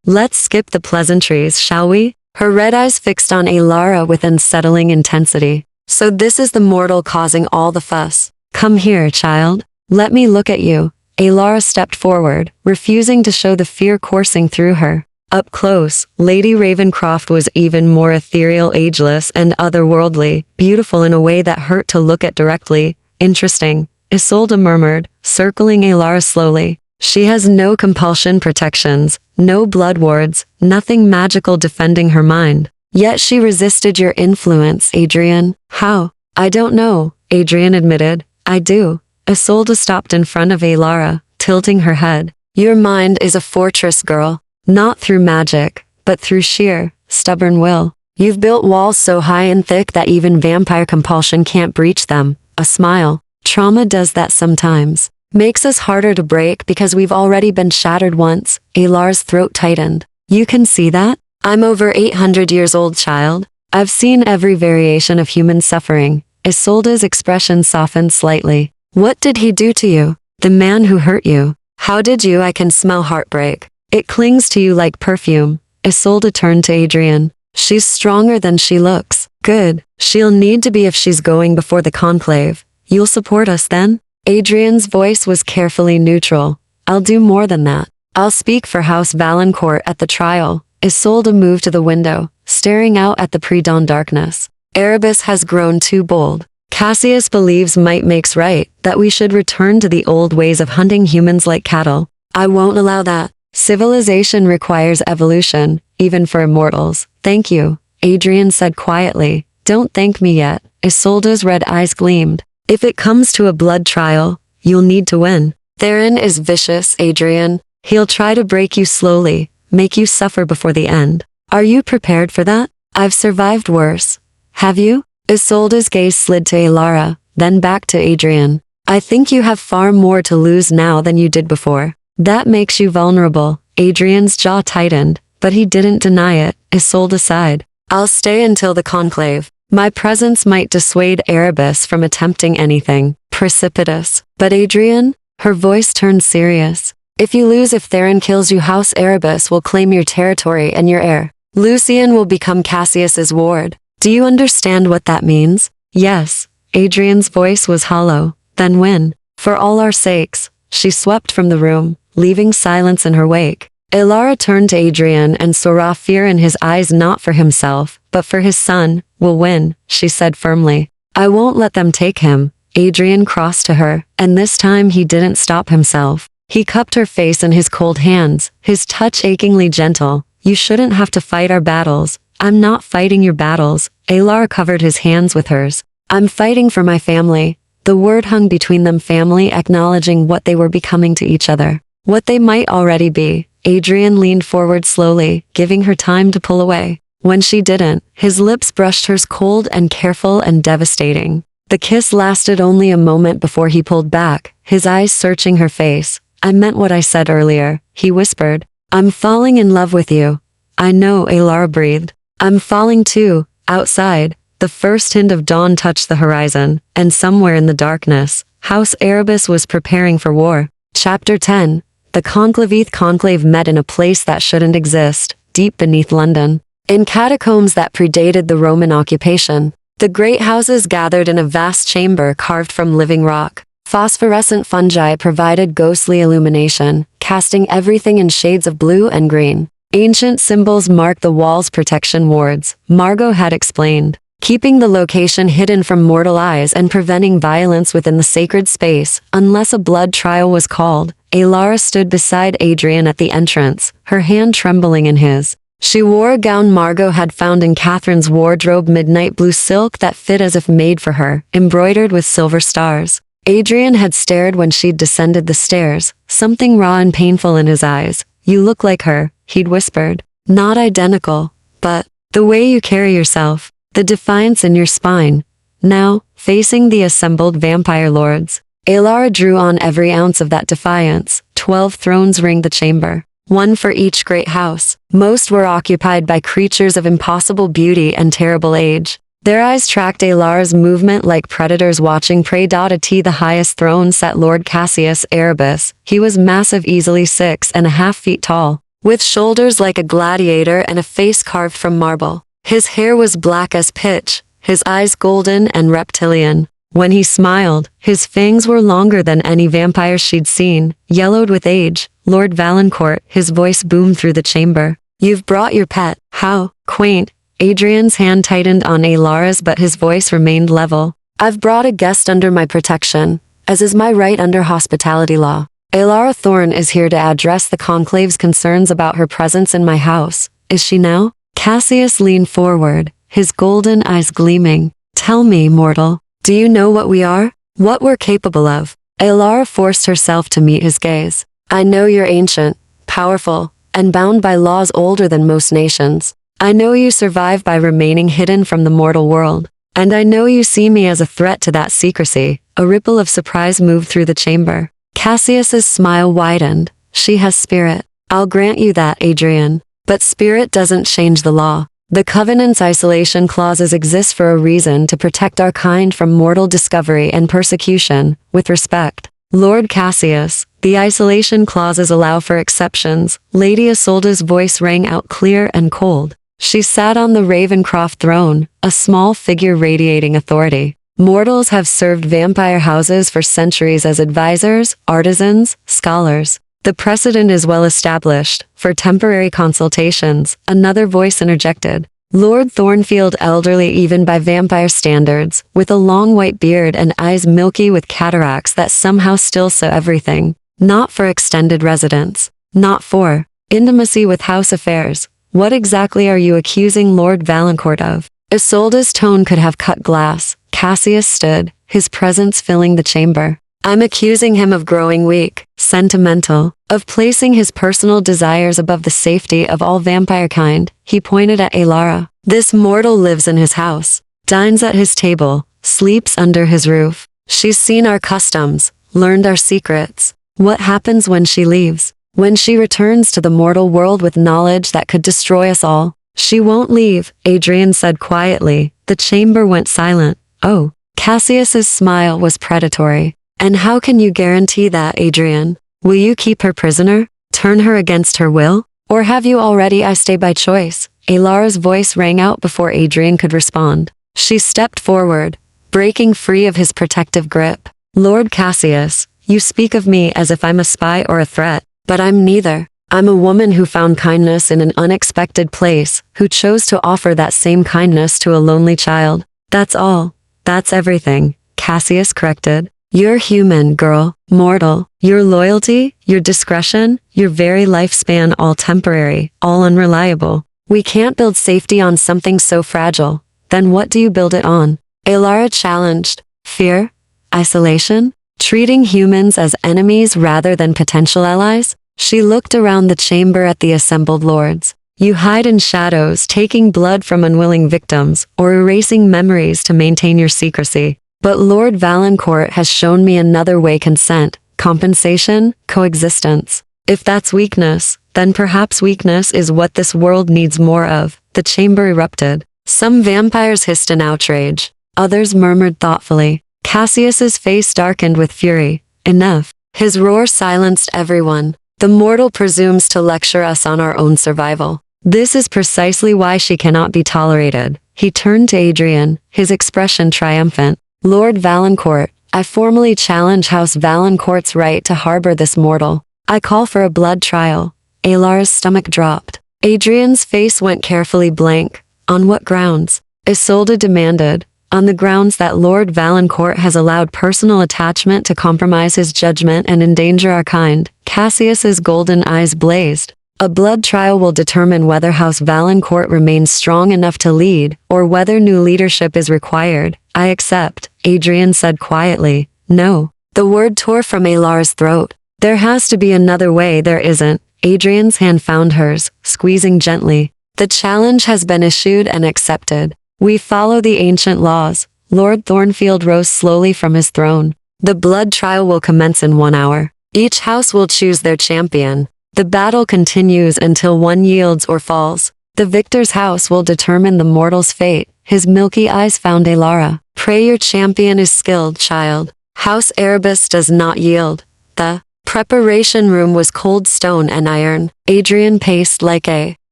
Let's skip the pleasantries, shall we? Her red eyes fixed on Elara with unsettling intensity. So this is the mortal causing all the fuss. Come here, child. Let me look at you. Elara stepped forward, refusing to show the fear coursing through her. Up close, Lady Ravencroft was even more ethereal, ageless, and otherworldly, beautiful in a way that hurt to look at directly. Interesting, Isolde murmured, circling Elara slowly. She has no compulsion protections, no blood wards, nothing magical defending her mind. Yet she resisted your influence, Adrian. How? I don't know, Adrian admitted. I do. Isolde stopped in front of Elara, tilting her head. Your mind is a fortress, girl. Not through magic, but through sheer, stubborn will. You've built walls so high and thick that even vampire compulsion can't breach them. A smile. Trauma does that sometimes. Makes us harder to break because we've already been shattered once. Elara's throat tightened. You can see that? I'm over 800 years old, child. I've seen every variation of human suffering. Isolde's expression softened slightly. What did he do to you? The man who hurt you. How did you? I can smell heartbreak. It clings to you like perfume. Isolde turned to Adrian. She's stronger than she looks. Good. She'll need to be if she's going before the conclave. You'll support us then? Adrian's voice was carefully neutral. I'll do more than that. I'll speak for House Valancourt at the trial. Isolde moved to the window, staring out at the pre-dawn darkness. Erebus has grown too bold. Cassius believes might makes right, that we should return to the old ways of hunting humans like cattle. I won't allow that. Civilization requires evolution, even for immortals. Thank you, Adrian said quietly. Don't thank me yet. Isolde's red eyes gleamed. If it comes to a blood trial, you'll need to win. Theron is vicious, Adrian. He'll try to break you slowly, make you suffer before the end. Are you prepared for that? I've survived worse. Have you? Isolde's gaze slid to Alara, then back to Adrian. I think you have far more to lose now than you did before. That makes you vulnerable. Adrian's jaw tightened, but he didn't deny it. Isolde sighed. I'll stay until the conclave. My presence might dissuade Erebus from attempting anything precipitous. But Adrian? Her voice turned serious. If you lose, if Theron kills you, House Erebus will claim your territory and your heir. Lucian will become Cassius's ward. Do you understand what that means? Yes. Adrian's voice was hollow. Then when? For all our sakes. She swept from the room, leaving silence in her wake. Alara turned to Adrian and saw fear in his eyes, not for himself, but for his son. Will win, she said firmly. I won't let them take him. Adrian crossed to her, and this time he didn't stop himself. He cupped her face in his cold hands, his touch achingly gentle. You shouldn't have to fight our battles. I'm not fighting your battles. Alara covered his hands with hers. I'm fighting for my family. The word hung between them, family, acknowledging what they were becoming to each other. What they might already be. Adrian leaned forward slowly, giving her time to pull away. When she didn't, his lips brushed hers, cold and careful and devastating. The kiss lasted only a moment before he pulled back, his eyes searching her face. I meant what I said earlier, he whispered. I'm falling in love with you. I know, Alara breathed. I'm falling too. Outside, the first hint of dawn touched the horizon, and somewhere in the darkness, House Erebus was preparing for war. Chapter 10. The conclave met in a place that shouldn't exist, deep beneath London. In catacombs that predated the Roman occupation, the great houses gathered in a vast chamber carved from living rock. Phosphorescent fungi provided ghostly illumination, casting everything in shades of blue and green. Ancient symbols marked the walls' protection wards, Margot had explained, keeping the location hidden from mortal eyes and preventing violence within the sacred space, unless a blood trial was called. Alara stood beside Adrian at the entrance, her hand trembling in his. She wore a gown Margot had found in Catherine's wardrobe, midnight blue silk that fit as if made for her, embroidered with silver stars. Adrian had stared when she'd descended the stairs, something raw and painful in his eyes. You look like her, he'd whispered. Not identical, but the way you carry yourself, the defiance in your spine. Now, facing the assembled vampire lords, Alara drew on every ounce of that defiance. 12 thrones ringed the chamber, one for each great house. Most were occupied by creatures of impossible beauty and terrible age. Their eyes tracked Alara's movement like predators watching prey. At the highest throne sat Lord Cassius Erebus. He was massive, easily 6.5 feet tall, with shoulders like a gladiator and a face carved from marble. His hair was black as pitch, his eyes golden and reptilian. When he smiled, his fangs were longer than any vampire she'd seen, yellowed with age. Lord Valancourt, his voice boomed through the chamber. You've brought your pet. How quaint. Adrian's hand tightened on Alara's, but his voice remained level. I've brought a guest under my protection, as is my right under hospitality law. Alara Thorne is here to address the conclave's concerns about her presence in my house. Is she now? Cassius leaned forward, his golden eyes gleaming. Tell me, mortal, do you know what we are? What we're capable of? Alara forced herself to meet his gaze. I know you're ancient, powerful, and bound by laws older than most nations. I know you survive by remaining hidden from the mortal world. And I know you see me as a threat to that secrecy. A ripple of surprise moved through the chamber. Cassius's smile widened. She has spirit. I'll grant you that, Adrian. But spirit doesn't change the law. The Covenant's isolation clauses exist for a reason, to protect our kind from mortal discovery and persecution. With respect, Lord Cassius, the isolation clauses allow for exceptions. Lady Isolde's voice rang out clear and cold. She sat on the Ravencroft throne, a small figure radiating authority. Mortals have served vampire houses for centuries as advisors, artisans, scholars. The precedent is well established. For temporary consultations, another voice interjected. Lord Thornfield, elderly even by vampire standards, with a long white beard and eyes milky with cataracts that somehow still saw everything. Not for extended residence. Not for intimacy with house affairs. What exactly are you accusing Lord Valancourt of? Isolde's tone could have cut glass. Cassius stood, his presence filling the chamber. I'm accusing him of growing weak, sentimental, of placing his personal desires above the safety of all vampire kind. He pointed at Alara. This mortal lives in his house. dines at his table, sleeps under his roof. She's seen our customs, learned our secrets. What happens when she leaves? When she returns to the mortal world with knowledge that could destroy us all? She won't leave, Adrian said quietly. The chamber went silent. Oh. Cassius's smile was predatory. And how can you guarantee that, Adrian? Will you keep her prisoner? Turn her against her will? Or have you already? I stay by choice. Elara's voice rang out before Adrian could respond. She stepped forward, breaking free of his protective grip. Lord Cassius, you speak of me as if I'm a spy or a threat, but I'm neither. I'm a woman who found kindness in an unexpected place, who chose to offer that same kindness to a lonely child. That's all. That's everything, Cassius corrected. You're human, girl, mortal. Your loyalty, your discretion, your very lifespan all temporary, all unreliable. We can't build safety on something so fragile. Then what do you build it on? Elara challenged. Fear? Isolation? Treating humans as enemies rather than potential allies? She looked around the chamber at the assembled lords. You hide in shadows, taking blood from unwilling victims, or erasing memories to maintain your secrecy. But Lord Valancourt has shown me another way: consent, compensation, coexistence. If that's weakness, then perhaps weakness is what this world needs more of. The chamber erupted. Some vampires hissed in outrage. Others murmured thoughtfully. Cassius's face darkened with fury. Enough. His roar silenced everyone. The mortal presumes to lecture us on our own survival. This is precisely why she cannot be tolerated. He turned to Adrian, his expression triumphant. Lord Valancourt, I formally challenge House Valancourt's right to harbor this mortal. I call for a blood trial. Elara's stomach dropped. Adrian's face went carefully blank. On what grounds? Isolde demanded. On the grounds that Lord Valancourt has allowed personal attachment to compromise his judgment and endanger our kind. Cassius's golden eyes blazed. A blood trial will determine whether House Valancourt remains strong enough to lead, or whether new leadership is required. I accept, Adrian said quietly. No. The word tore from Elara's throat. There has to be another way. There isn't. Adrian's hand found hers, squeezing gently. The challenge has been issued and accepted. We follow the ancient laws. Lord Thornfield rose slowly from his throne. The blood trial will commence in 1 hour. Each house will choose their champion. The battle continues until one yields or falls. The victor's house will determine the mortal's fate. His milky eyes found Elara. Pray your champion is skilled, child. House Erebus does not yield. The preparation room was cold stone and iron. Adrian paced like a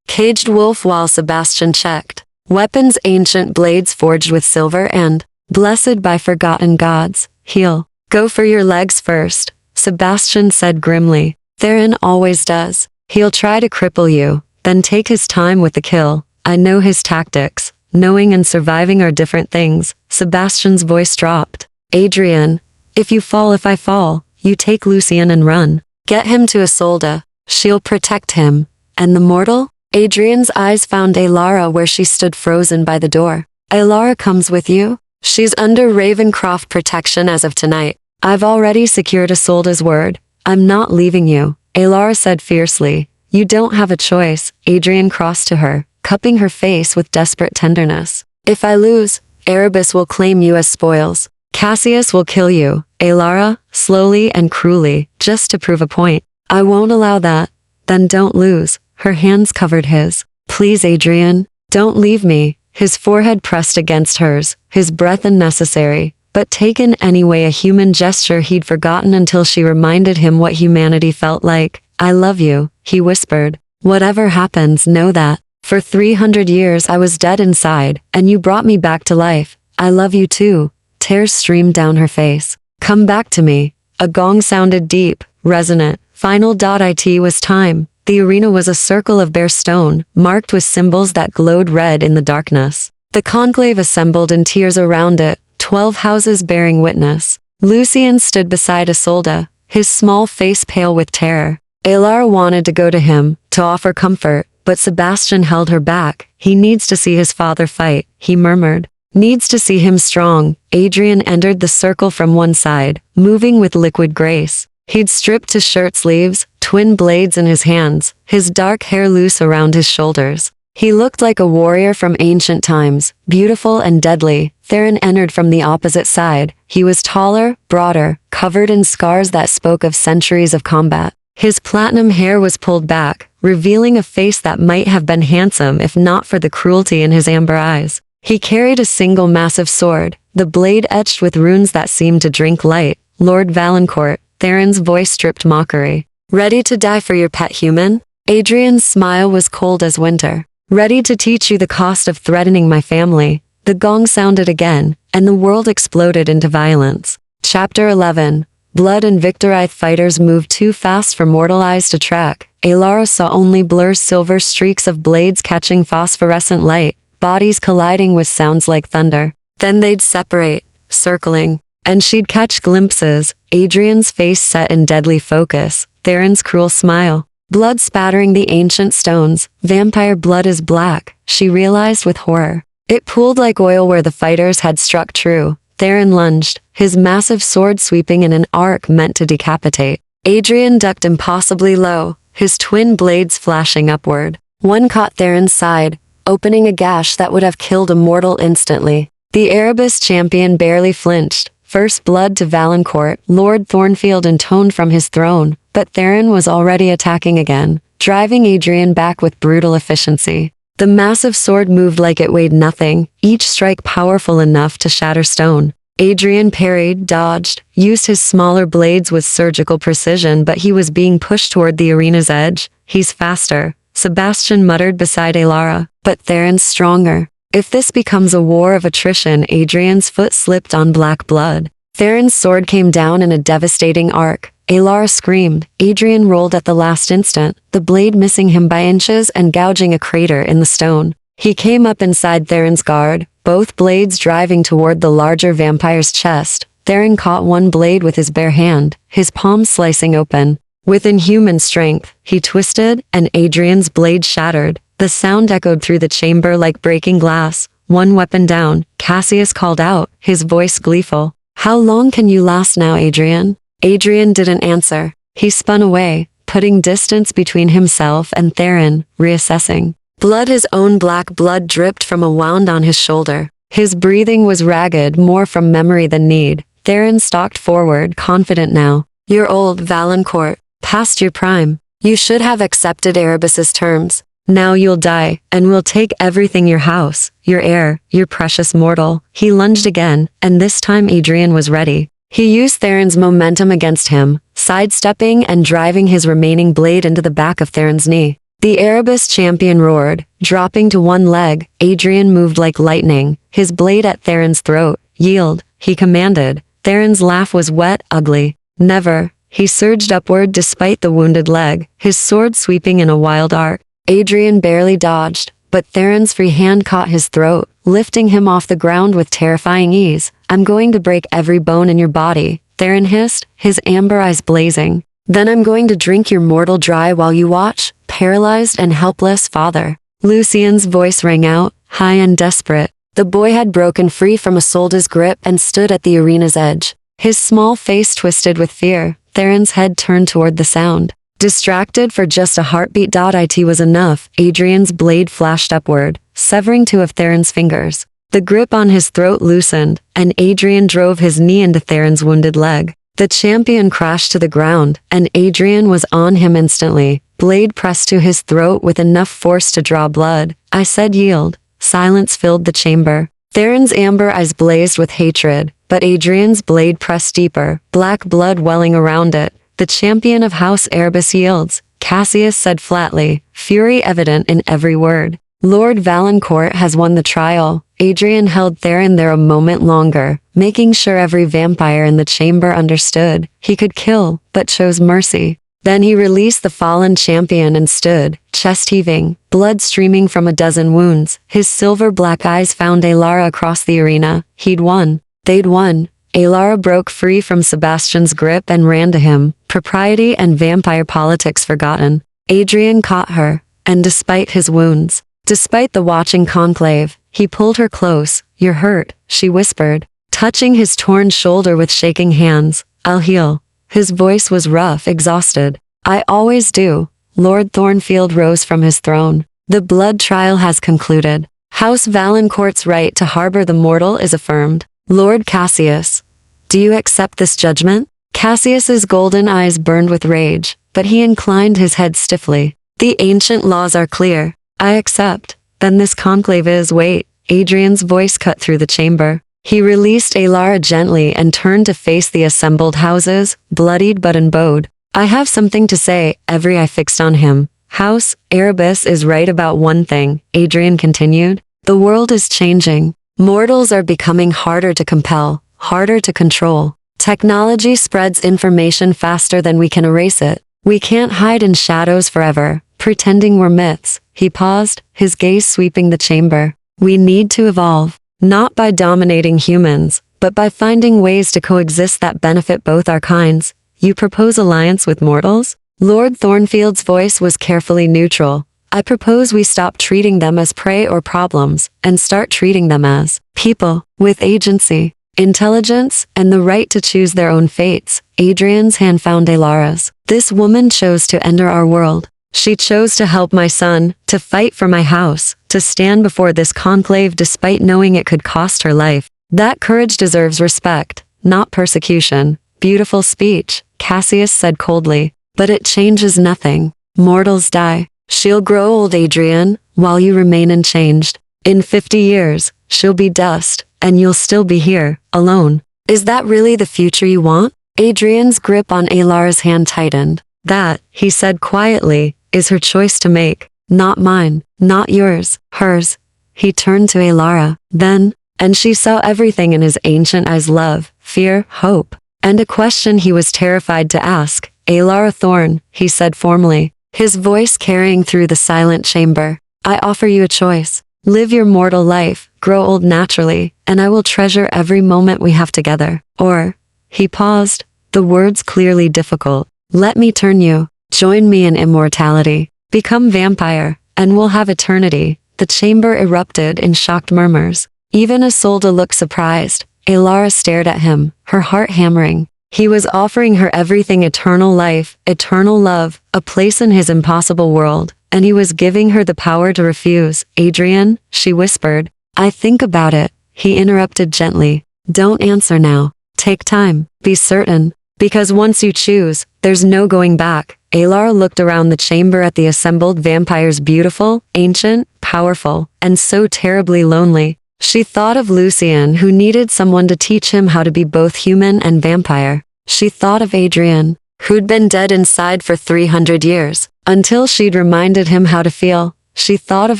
caged wolf while Sebastian checked. Weapons, ancient blades forged with silver and, blessed by forgotten gods. Heal. Go for your legs first, Sebastian said grimly. Theron always does. He'll try to cripple you, then take his time with the kill. I know his tactics. Knowing and surviving are different things. Sebastian's voice dropped. Adrian, if I fall, you take Lucien and run. Get him to Isolde. She'll protect him. And the mortal? Adrian's eyes found Elara where she stood frozen by the door. Elara comes with you? She's under Ravencroft protection as of tonight. I've already secured Isolde's word. I'm not leaving you, Elara said fiercely. You don't have a choice. Adrian crossed to her, cupping her face with desperate tenderness. If I lose, Erebus will claim you as spoils. Cassius will kill you, Elara, slowly and cruelly, just to prove a point. I won't allow that. Then don't lose. Her hands covered his. Please, Adrian, don't leave me. His forehead pressed against hers, his breath unnecessary, but taken anyway, a human gesture he'd forgotten until she reminded him what humanity felt like. I love you, he whispered. Whatever happens, know that. For 300 years I was dead inside, and you brought me back to life. I love you too. Tears streamed down her face. Come back to me. A gong sounded deep, resonant. It was time. The arena was a circle of bare stone, marked with symbols that glowed red in the darkness. The conclave assembled in tiers around it, 12 houses bearing witness. Lucien stood beside Isolde, his small face pale with terror. Elara wanted to go to him, to offer comfort, but Sebastian held her back. He needs to see his father fight, he murmured. Needs to see him strong. Adrian entered the circle from one side, moving with liquid grace. He'd stripped his shirt sleeves, twin blades in his hands, his dark hair loose around his shoulders. He looked like a warrior from ancient times, beautiful and deadly. Theron entered from the opposite side. He was taller, broader, covered in scars that spoke of centuries of combat. His platinum hair was pulled back, revealing a face that might have been handsome if not for the cruelty in his amber eyes. He carried a single massive sword, the blade etched with runes that seemed to drink light. Lord Valancourt, Theron's voice stripped mockery. Ready to die for your pet human? Adrian's smile was cold as winter. Ready to teach you the cost of threatening my family. The gong sounded again, and the world exploded into violence. Chapter 11. Blood and Victorite fighters moved too fast for mortal eyes to track. Alara saw only blurred silver streaks of blades catching phosphorescent light, bodies colliding with sounds like thunder. Then they'd separate, circling, and she'd catch glimpses. Adrian's face set in deadly focus, Theron's cruel smile. Blood spattering the ancient stones. Vampire blood is black, she realized with horror. It pooled like oil where the fighters had struck true. Theron lunged, his massive sword sweeping in an arc meant to decapitate. Adrian ducked impossibly low, his twin blades flashing upward. One caught Theron's side, opening a gash that would have killed a mortal instantly. The Erebus champion barely flinched. First blood to Valancourt. Lord Thornfield intoned from his throne, but Theron was already attacking again, driving Adrian back with brutal efficiency. The massive sword moved like it weighed nothing, each strike powerful enough to shatter stone. Adrian parried, dodged, used his smaller blades with surgical precision, but he was being pushed toward the arena's edge. He's faster, Sebastian muttered beside Alara, but Theron's stronger. If this becomes a war of attrition, Adrian's foot slipped on black blood. Theron's sword came down in a devastating arc. Alara screamed. Adrian rolled at the last instant, the blade missing him by inches and gouging a crater in the stone. He came up inside Theron's guard, both blades driving toward the larger vampire's chest. Theron caught one blade with his bare hand, his palm slicing open. With inhuman strength, he twisted, and Adrian's blade shattered. The sound echoed through the chamber like breaking glass. One weapon down, Cassius called out, his voice gleeful. How long can you last now, Adrian? Adrian didn't answer. He spun away, putting distance between himself and Theron, reassessing. His own black blood dripped from a wound on his shoulder. His breathing was ragged, more from memory than need. Theron stalked forward, confident now. You're old, Valancourt, past your prime. You should have accepted Erebus's terms. Now you'll die, and we'll take everything, your house, your heir, your precious mortal. He lunged again, and this time Adrian was ready. He used Theron's momentum against him, sidestepping and driving his remaining blade into the back of Theron's knee. The Erebus champion roared, dropping to one leg. Adrian moved like lightning, his blade at Theron's throat. Yield, he commanded. Theron's laugh was wet, ugly. Never. He surged upward despite the wounded leg, his sword sweeping in a wild arc. Adrian barely dodged, but Theron's free hand caught his throat, lifting him off the ground with terrifying ease. I'm going to break every bone in your body, Theron hissed, his amber eyes blazing. Then I'm going to drink your mortal dry while you watch, paralyzed and helpless father. Lucien's voice rang out, high and desperate. The boy had broken free from Isolde's grip and stood at the arena's edge. His small face twisted with fear. Theron's head turned toward the sound. Distracted for just a heartbeat. It was enough. Adrian's blade flashed upward, severing two of Theron's fingers. The grip on his throat loosened, and Adrian drove his knee into Theron's wounded leg. The champion crashed to the ground, and Adrian was on him instantly, blade pressed to his throat with enough force to draw blood. I said yield. Silence filled the chamber. Theron's amber eyes blazed with hatred, but Adrian's blade pressed deeper, black blood welling around it. The champion of House Erebus yields, Cassius said flatly, fury evident in every word. Lord Valancourt has won the trial. Adrian held Theron there a moment longer, making sure every vampire in the chamber understood. He could kill, but chose mercy. Then he released the fallen champion and stood, chest heaving, blood streaming from a dozen wounds. His silver black eyes found Alara across the arena. He'd won. They'd won. Alara broke free from Sebastian's grip and ran to him, propriety and vampire politics forgotten. Adrian caught her, and despite his wounds, despite the watching conclave, he pulled her close. You're hurt, she whispered, touching his torn shoulder with shaking hands. I'll heal. His voice was rough, exhausted. I always do. Lord Thornfield rose from his throne. The blood trial has concluded. House Valancourt's right to harbor the mortal is affirmed. Lord Cassius, do you accept this judgment? Cassius's golden eyes burned with rage, but he inclined his head stiffly. The ancient laws are clear. I accept. Then this conclave is— wait. Adrian's voice cut through the chamber. He released Alara gently and turned to face the assembled houses, bloodied but unbowed. I have something to say. Every eye fixed on him. House Erebus is right about one thing, Adrian continued. The world is changing. Mortals are becoming harder to compel, harder to control. Technology spreads information faster than we can erase it. We can't hide in shadows forever, pretending we're myths. He paused, his gaze sweeping the chamber. We need to evolve, not by dominating humans, but by finding ways to coexist that benefit both our kinds. You propose alliance with mortals? Lord Thornfield's voice was carefully neutral. I propose we stop treating them as prey or problems, and start treating them as people, with agency, intelligence, and the right to choose their own fates. Adrian's hand found Alara's. This woman chose to enter our world. She chose to help my son, to fight for my house, to stand before this conclave despite knowing it could cost her life. That courage deserves respect, not persecution. Beautiful speech, Cassius said coldly, but it changes nothing. Mortals die. She'll grow old, Adrian, while you remain unchanged. In 50 years, she'll be dust, and you'll still be here, alone. Is that really the future you want? Adrian's grip on Alara's hand tightened. That, he said quietly, is her choice to make. Not mine, not yours, hers. He turned to Alara, then, and she saw everything in his ancient eyes: love, fear, hope, and a question he was terrified to ask. Alara Thorn, he said formally, his voice carrying through the silent chamber. I offer you a choice. Live your mortal life, grow old naturally, and I will treasure every moment we have together. Or, he paused, the words clearly difficult. Let me turn you. Join me in immortality. Become vampire, and we'll have eternity. The chamber erupted in shocked murmurs. Even Isolde looked surprised. Alara stared at him, her heart hammering. He was offering her everything: eternal life, eternal love, a place in his impossible world, and he was giving her the power to refuse. Adrian, she whispered. I think about it, he interrupted gently. Don't answer now. Take time, be certain, because once you choose, there's no going back. Alara looked around the chamber at the assembled vampires, beautiful, ancient, powerful, and so terribly lonely. She thought of Lucien, who needed someone to teach him how to be both human and vampire. She thought of Adrian, who'd been dead inside for 300 years, until she'd reminded him how to feel. She thought of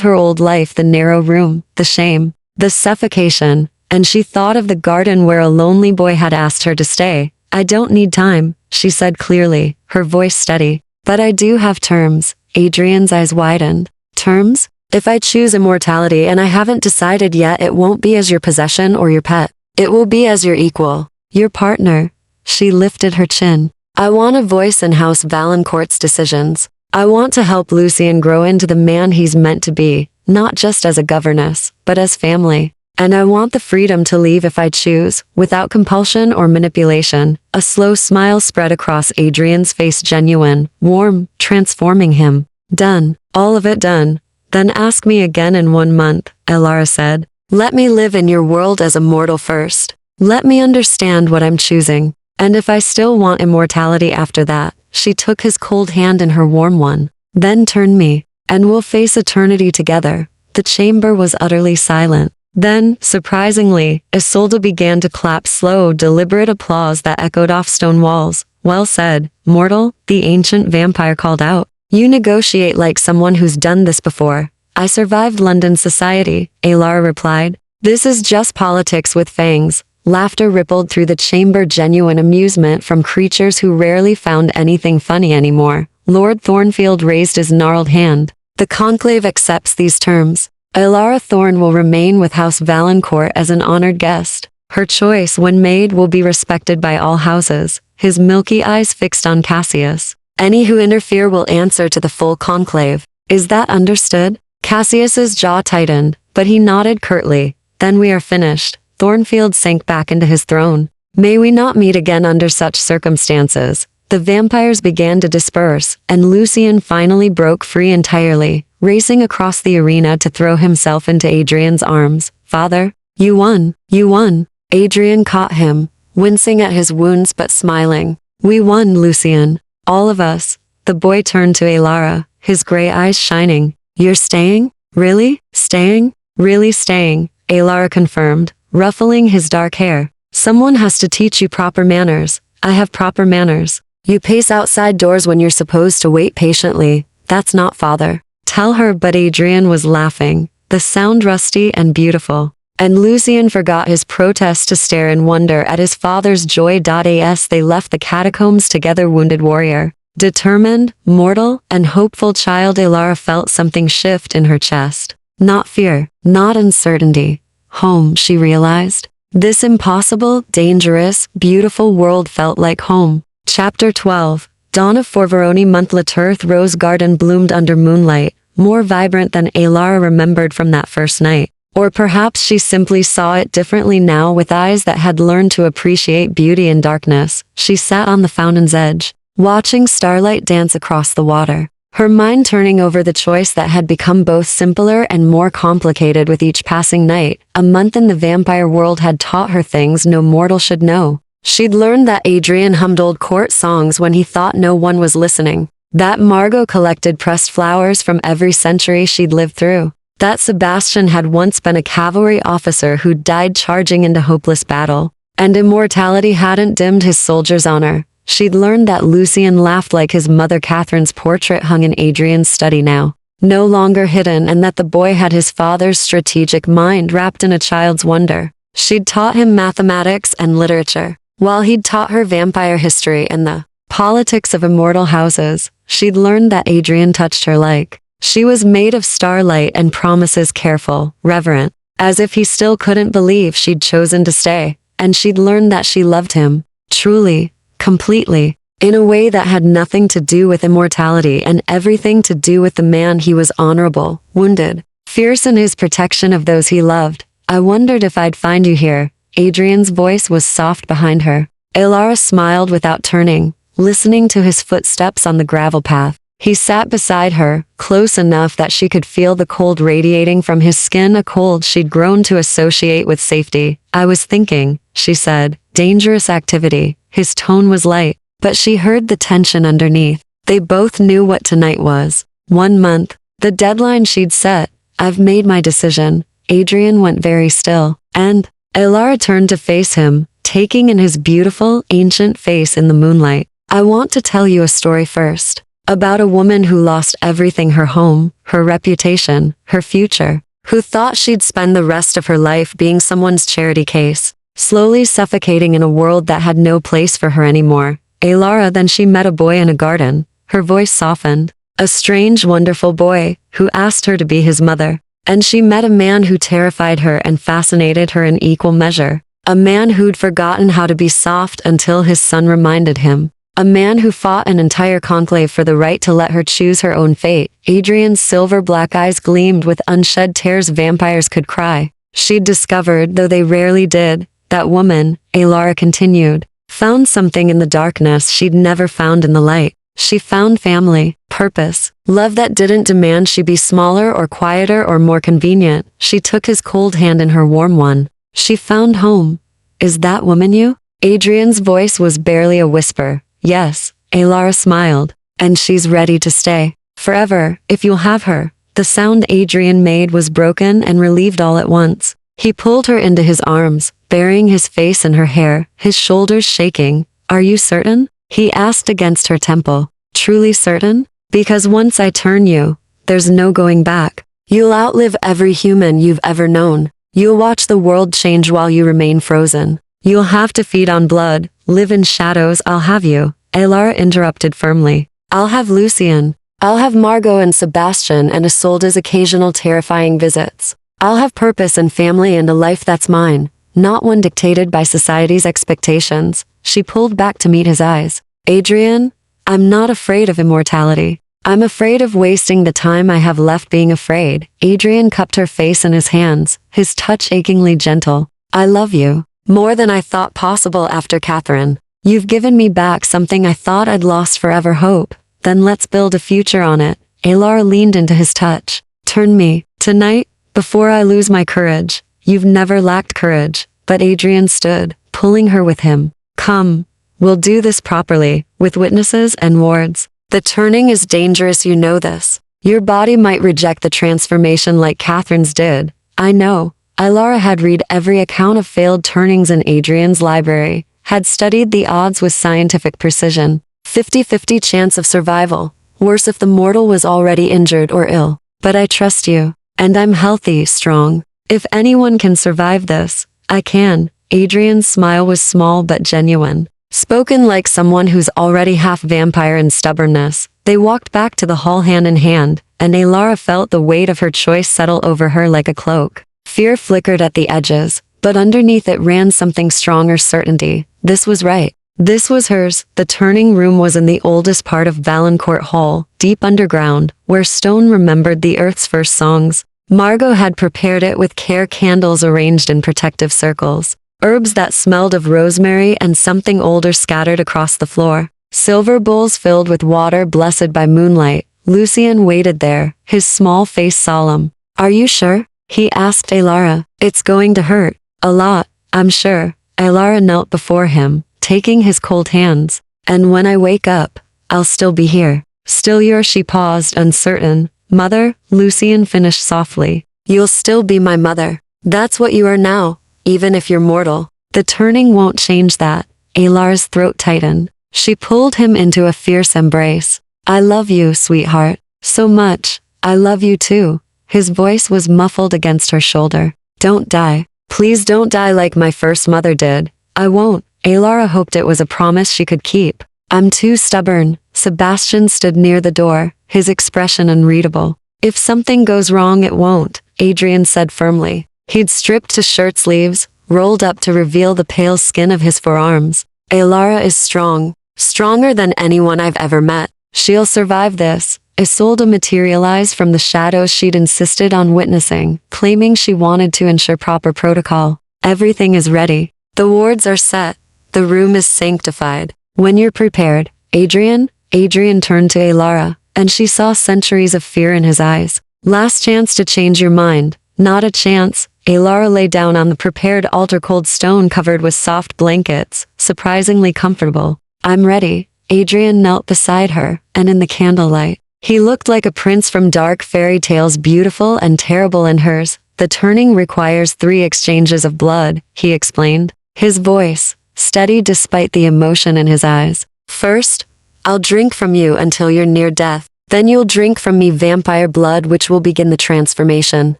her old life, the narrow room, the shame, the suffocation, and she thought of the garden where a lonely boy had asked her to stay. I don't need time, she said clearly, her voice steady. But I do have terms. Adrian's eyes widened. Terms? If I choose immortality and I haven't decided yet, it won't be as your possession or your pet. It will be as your equal, your partner. She lifted her chin. I want a voice in House Valancourt's decisions. I want to help Lucien grow into the man he's meant to be, not just as a governess, but as family. And I want the freedom to leave if I choose, without compulsion or manipulation. A slow smile spread across Adrian's face, genuine, warm, transforming him. Done. All of it done. Then ask me again in 1 month, Alara said. Let me live in your world as a mortal first. Let me understand what I'm choosing. And if I still want immortality after that, she took his cold hand in her warm one. Then turn me, and we'll face eternity together. The chamber was utterly silent. Then, surprisingly, Isolde began to clap slow, deliberate applause that echoed off stone walls. Well said, mortal, the ancient vampire called out. You negotiate like someone who's done this before. I survived London society, Alara replied. This is just politics with fangs. Laughter rippled through the chamber, genuine amusement from creatures who rarely found anything funny anymore. Lord Thornfield raised his gnarled hand. The conclave accepts these terms. Alara Thorn will remain with House Valancourt as an honored guest. Her choice, when made, will be respected by all houses. His milky eyes fixed on Cassius. Any who interfere will answer to the full conclave. Is that understood? Cassius's jaw tightened, but he nodded curtly. Then we are finished. Thornfield sank back into his throne. May we not meet again under such circumstances. The vampires began to disperse, and Lucien finally broke free entirely, racing across the arena to throw himself into Adrian's arms. "Father, you won, you won." Adrian caught him, wincing at his wounds but smiling. "We won, Lucian. All of us." The boy turned to Alara, his gray eyes shining. "You're staying? Really? Staying? Really staying?" Alara confirmed, ruffling his dark hair. "Someone has to teach you proper manners." "I have proper manners. You pace outside doors when you're supposed to wait patiently. That's not father." "Tell her," but Adrian was laughing, the sound rusty and beautiful. And Lucian forgot his protest to stare in wonder at his father's joy. As they left the catacombs together, wounded warrior, determined, mortal, and hopeful child, Alara felt something shift in her chest. Not fear, not uncertainty. Home, she realized. This impossible, dangerous, beautiful world felt like home. Chapter 12. Dawn of Forveroni month. Laturth Rose Garden bloomed under moonlight, more vibrant than Alara remembered from that first night. Or perhaps she simply saw it differently now. With eyes that had learned to appreciate beauty in darkness, she sat on the fountain's edge, watching starlight dance across the water, her mind turning over the choice that had become both simpler and more complicated with each passing night. A month in the vampire world had taught her things no mortal should know. She'd learned that Adrian hummed old court songs when he thought no one was listening, that Margot collected pressed flowers from every century she'd lived through, that Sebastian had once been a cavalry officer who'd died charging into hopeless battle, and immortality hadn't dimmed his soldier's honor. She'd learned that Lucian laughed like his mother Catherine's portrait hung in Adrian's study now, no longer hidden, and that the boy had his father's strategic mind wrapped in a child's wonder. She'd taught him mathematics and literature, while he'd taught her vampire history and the politics of immortal houses. She'd learned that Adrian touched her like she was made of starlight and promises, careful, reverent, as if he still couldn't believe she'd chosen to stay. And she'd learned that she loved him, truly, completely, in a way that had nothing to do with immortality and everything to do with the man he was. Honorable, wounded, fierce in his protection of those he loved. "I wondered if I'd find you here." Adrian's voice was soft behind her. Alara smiled without turning, listening to his footsteps on the gravel path. He sat beside her, close enough that she could feel the cold radiating from his skin, a cold she'd grown to associate with safety. "I was thinking," she said. "Dangerous activity." His tone was light, but she heard the tension underneath. They both knew what tonight was. 1 month, the deadline she'd set. "I've made my decision." Adrian went very still, and Alara turned to face him, taking in his beautiful, ancient face in the moonlight. "I want to tell you a story first. About a woman who lost everything, her home, her reputation, her future, who thought she'd spend the rest of her life being someone's charity case, slowly suffocating in a world that had no place for her anymore." Alara, then she met a boy in a garden. Her voice softened. A strange, wonderful boy, who asked her to be his mother. And she met a man who terrified her and fascinated her in equal measure. A man who'd forgotten how to be soft until his son reminded him. A man who fought an entire conclave for the right to let her choose her own fate. Adrian's silver black eyes gleamed with unshed tears. Vampires could cry. She'd discovered, though they rarely did, that woman, Alara continued, found something in the darkness she'd never found in the light. She found family, purpose, love that didn't demand she be smaller or quieter or more convenient. She took his cold hand in her warm one. She found home. "Is that woman you?" Adrian's voice was barely a whisper. "Yes," Alara smiled. "And she's ready to stay. Forever, if you'll have her." The sound Adrian made was broken and relieved all at once. He pulled her into his arms, burying his face in her hair, his shoulders shaking. "Are you certain?" he asked against her temple. "Truly certain? Because once I turn you, there's no going back. You'll outlive every human you've ever known. You'll watch the world change while you remain frozen. You'll have to feed on blood, live in shadows." "I'll have you," Alara interrupted firmly. "I'll have Lucian. I'll have Margot and Sebastian and Isolde's occasional terrifying visits. I'll have purpose and family and a life that's mine, not one dictated by society's expectations." She pulled back to meet his eyes. "Adrian, I'm not afraid of immortality. I'm afraid of wasting the time I have left being afraid." Adrian cupped her face in his hands, his touch achingly gentle. "I love you. More than I thought possible after Catherine. You've given me back something I thought I'd lost forever, hope. Then let's build a future on it." Alara leaned into his touch. Turn me. Tonight, before I lose my courage. You've never lacked courage. But Adrian stood, pulling her with him. Come. We'll do this properly, with witnesses and wards. The turning is dangerous, you know this. Your body might reject the transformation like Catherine's did. I know. Alara had read every account of failed turnings in Adrian's library, had studied the odds with scientific precision. 50-50 chance of survival. Worse if the mortal was already injured or ill. But I trust you. And I'm healthy, strong. If anyone can survive this, I can. Adrian's smile was small but genuine. Spoken like someone who's already half vampire in stubbornness. They walked back to the hall hand in hand, and Alara felt the weight of her choice settle over her like a cloak. Fear flickered at the edges, but underneath it ran something stronger certainty. This was right. This was hers. The turning room was in the oldest part of Valancourt Hall, deep underground, where stone remembered the earth's first songs. Margot had prepared it with care, candles arranged in protective circles. Herbs that smelled of rosemary and something older scattered across the floor. Silver bowls filled with water blessed by moonlight. Lucien waited there, his small face solemn. Are you sure? He asked Alara. It's going to hurt. A lot, I'm sure. Alara knelt before him, taking his cold hands. And when I wake up, I'll still be here. Still yours, she paused, uncertain. Mother, Lucien finished softly. You'll still be my mother. That's what you are now. Even if you're mortal, the turning won't change that. Alara's throat tightened. She pulled him into a fierce embrace. I love you, sweetheart. So much. I love you too. His voice was muffled against her shoulder. Don't die. Please don't die like my first mother did. I won't. Alara hoped it was a promise she could keep. I'm too stubborn. Sebastian stood near the door, his expression unreadable. If something goes wrong, it won't, Adrian said firmly. He'd stripped to shirt sleeves, rolled up to reveal the pale skin of his forearms. Alara is strong, stronger than anyone I've ever met. She'll survive this. Isolde materialized from the shadows she'd insisted on witnessing, claiming she wanted to ensure proper protocol. Everything is ready. The wards are set. The room is sanctified. When you're prepared, Adrian turned to Alara, and she saw centuries of fear in his eyes. Last chance to change your mind. Not a chance. Alara lay down on the prepared altar, cold stone covered with soft blankets, surprisingly comfortable. I'm ready. Adrian knelt beside her, and in the candlelight, he looked like a prince from dark fairy tales, beautiful and terrible in hers. The turning requires 3 exchanges of blood, he explained. His voice, steady despite the emotion in his eyes. First, I'll drink from you until you're near death. Then you'll drink from me vampire blood, which will begin the transformation.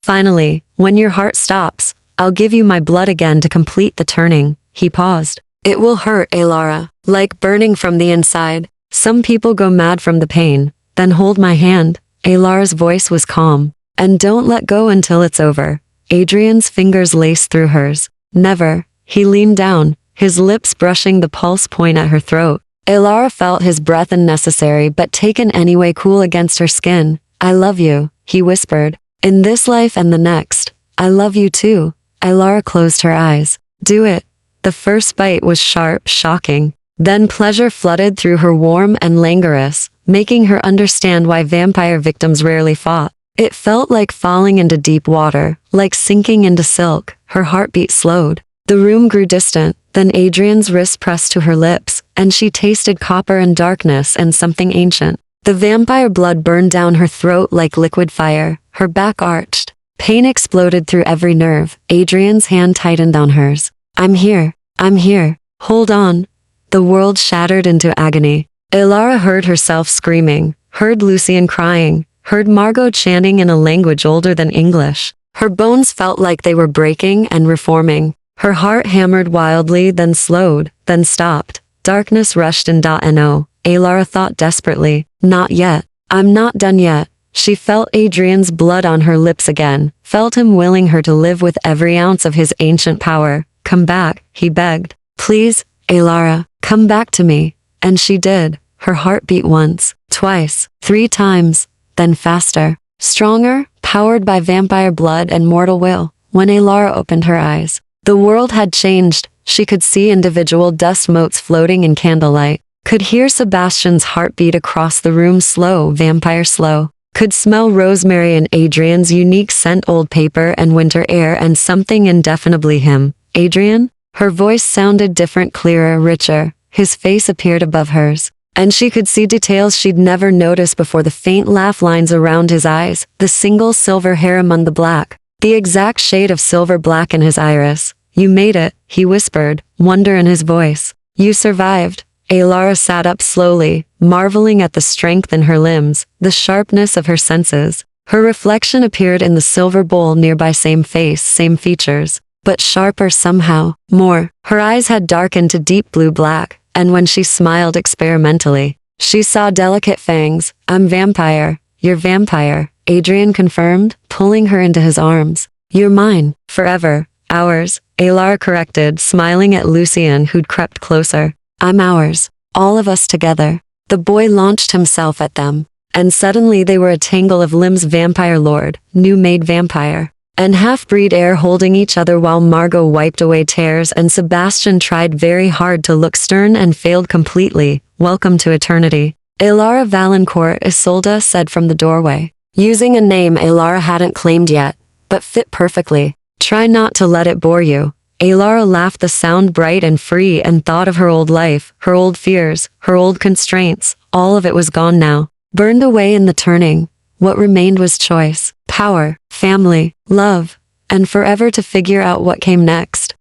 Finally, when your heart stops, I'll give you my blood again to complete the turning. He paused. It will hurt, Alara, like burning from the inside. Some people go mad from the pain. Then hold my hand. Alara's voice was calm. And don't let go until it's over. Adrian's fingers laced through hers. Never. He leaned down, his lips brushing the pulse point at her throat. Alara felt his breath unnecessary but taken anyway, cool against her skin. I love you, he whispered. In this life and the next. I love you too. Alara closed her eyes. Do it. The first bite was sharp, shocking. Then pleasure flooded through her, warm and languorous, making her understand why vampire victims rarely fought. It felt like falling into deep water, like sinking into silk. Her heartbeat slowed. The room grew distant. Then Adrian's wrist pressed to her lips, and she tasted copper and darkness and something ancient. The vampire blood burned down her throat like liquid fire. Her back arched. Pain exploded through every nerve. Adrian's hand tightened on hers. I'm here. I'm here. Hold on. The world shattered into agony. Alara heard herself screaming, heard Lucien crying, heard Margot chanting in a language older than English. Her bones felt like they were breaking and reforming. Her heart hammered wildly, then slowed, then stopped. Darkness rushed in. No. Alara thought desperately. Not yet. I'm not done yet. She felt Adrian's blood on her lips again, felt him willing her to live with every ounce of his ancient power. Come back, he begged. Please, Alara, come back to me. And she did. Her heart beat once, twice, 3 times, then faster, stronger, powered by vampire blood and mortal will. When Alara opened her eyes, the world had changed. She could see individual dust motes floating in candlelight. Could hear Sebastian's heartbeat across the room, slow, vampire slow. Could smell rosemary and Adrian's unique scent, old paper and winter air, and something indefinably him. Adrian? Her voice sounded different, clearer, richer. His face appeared above hers, and she could see details she'd never noticed before, the faint laugh lines around his eyes, the single silver hair among the black, the exact shade of silver black in his iris. You made it, he whispered, wonder in his voice. You survived. Alara sat up slowly, marveling at the strength in her limbs, the sharpness of her senses. Her reflection appeared in the silver bowl nearby, same face, same features, but sharper somehow, more. Her eyes had darkened to deep blue-black, and when she smiled experimentally, she saw delicate fangs. I'm vampire. You're vampire, Adrian confirmed, pulling her into his arms. You're mine, forever, ours, Alara corrected, smiling at Lucien, who'd crept closer. I'm ours, all of us together. The boy launched himself at them, and suddenly they were a tangle of limbs, vampire lord, new-made vampire, and half-breed heir holding each other while Margot wiped away tears and Sebastian tried very hard to look stern and failed completely. Welcome to eternity. Alara Valancourt, Isolde said from the doorway, using a name Alara hadn't claimed yet, but fit perfectly. Try not to let it bore you. Alara laughed, the sound bright and free, and thought of her old life, her old fears, her old constraints. All of it was gone now, burned away in the turning. What remained was choice, power, family, love, and forever to figure out what came next.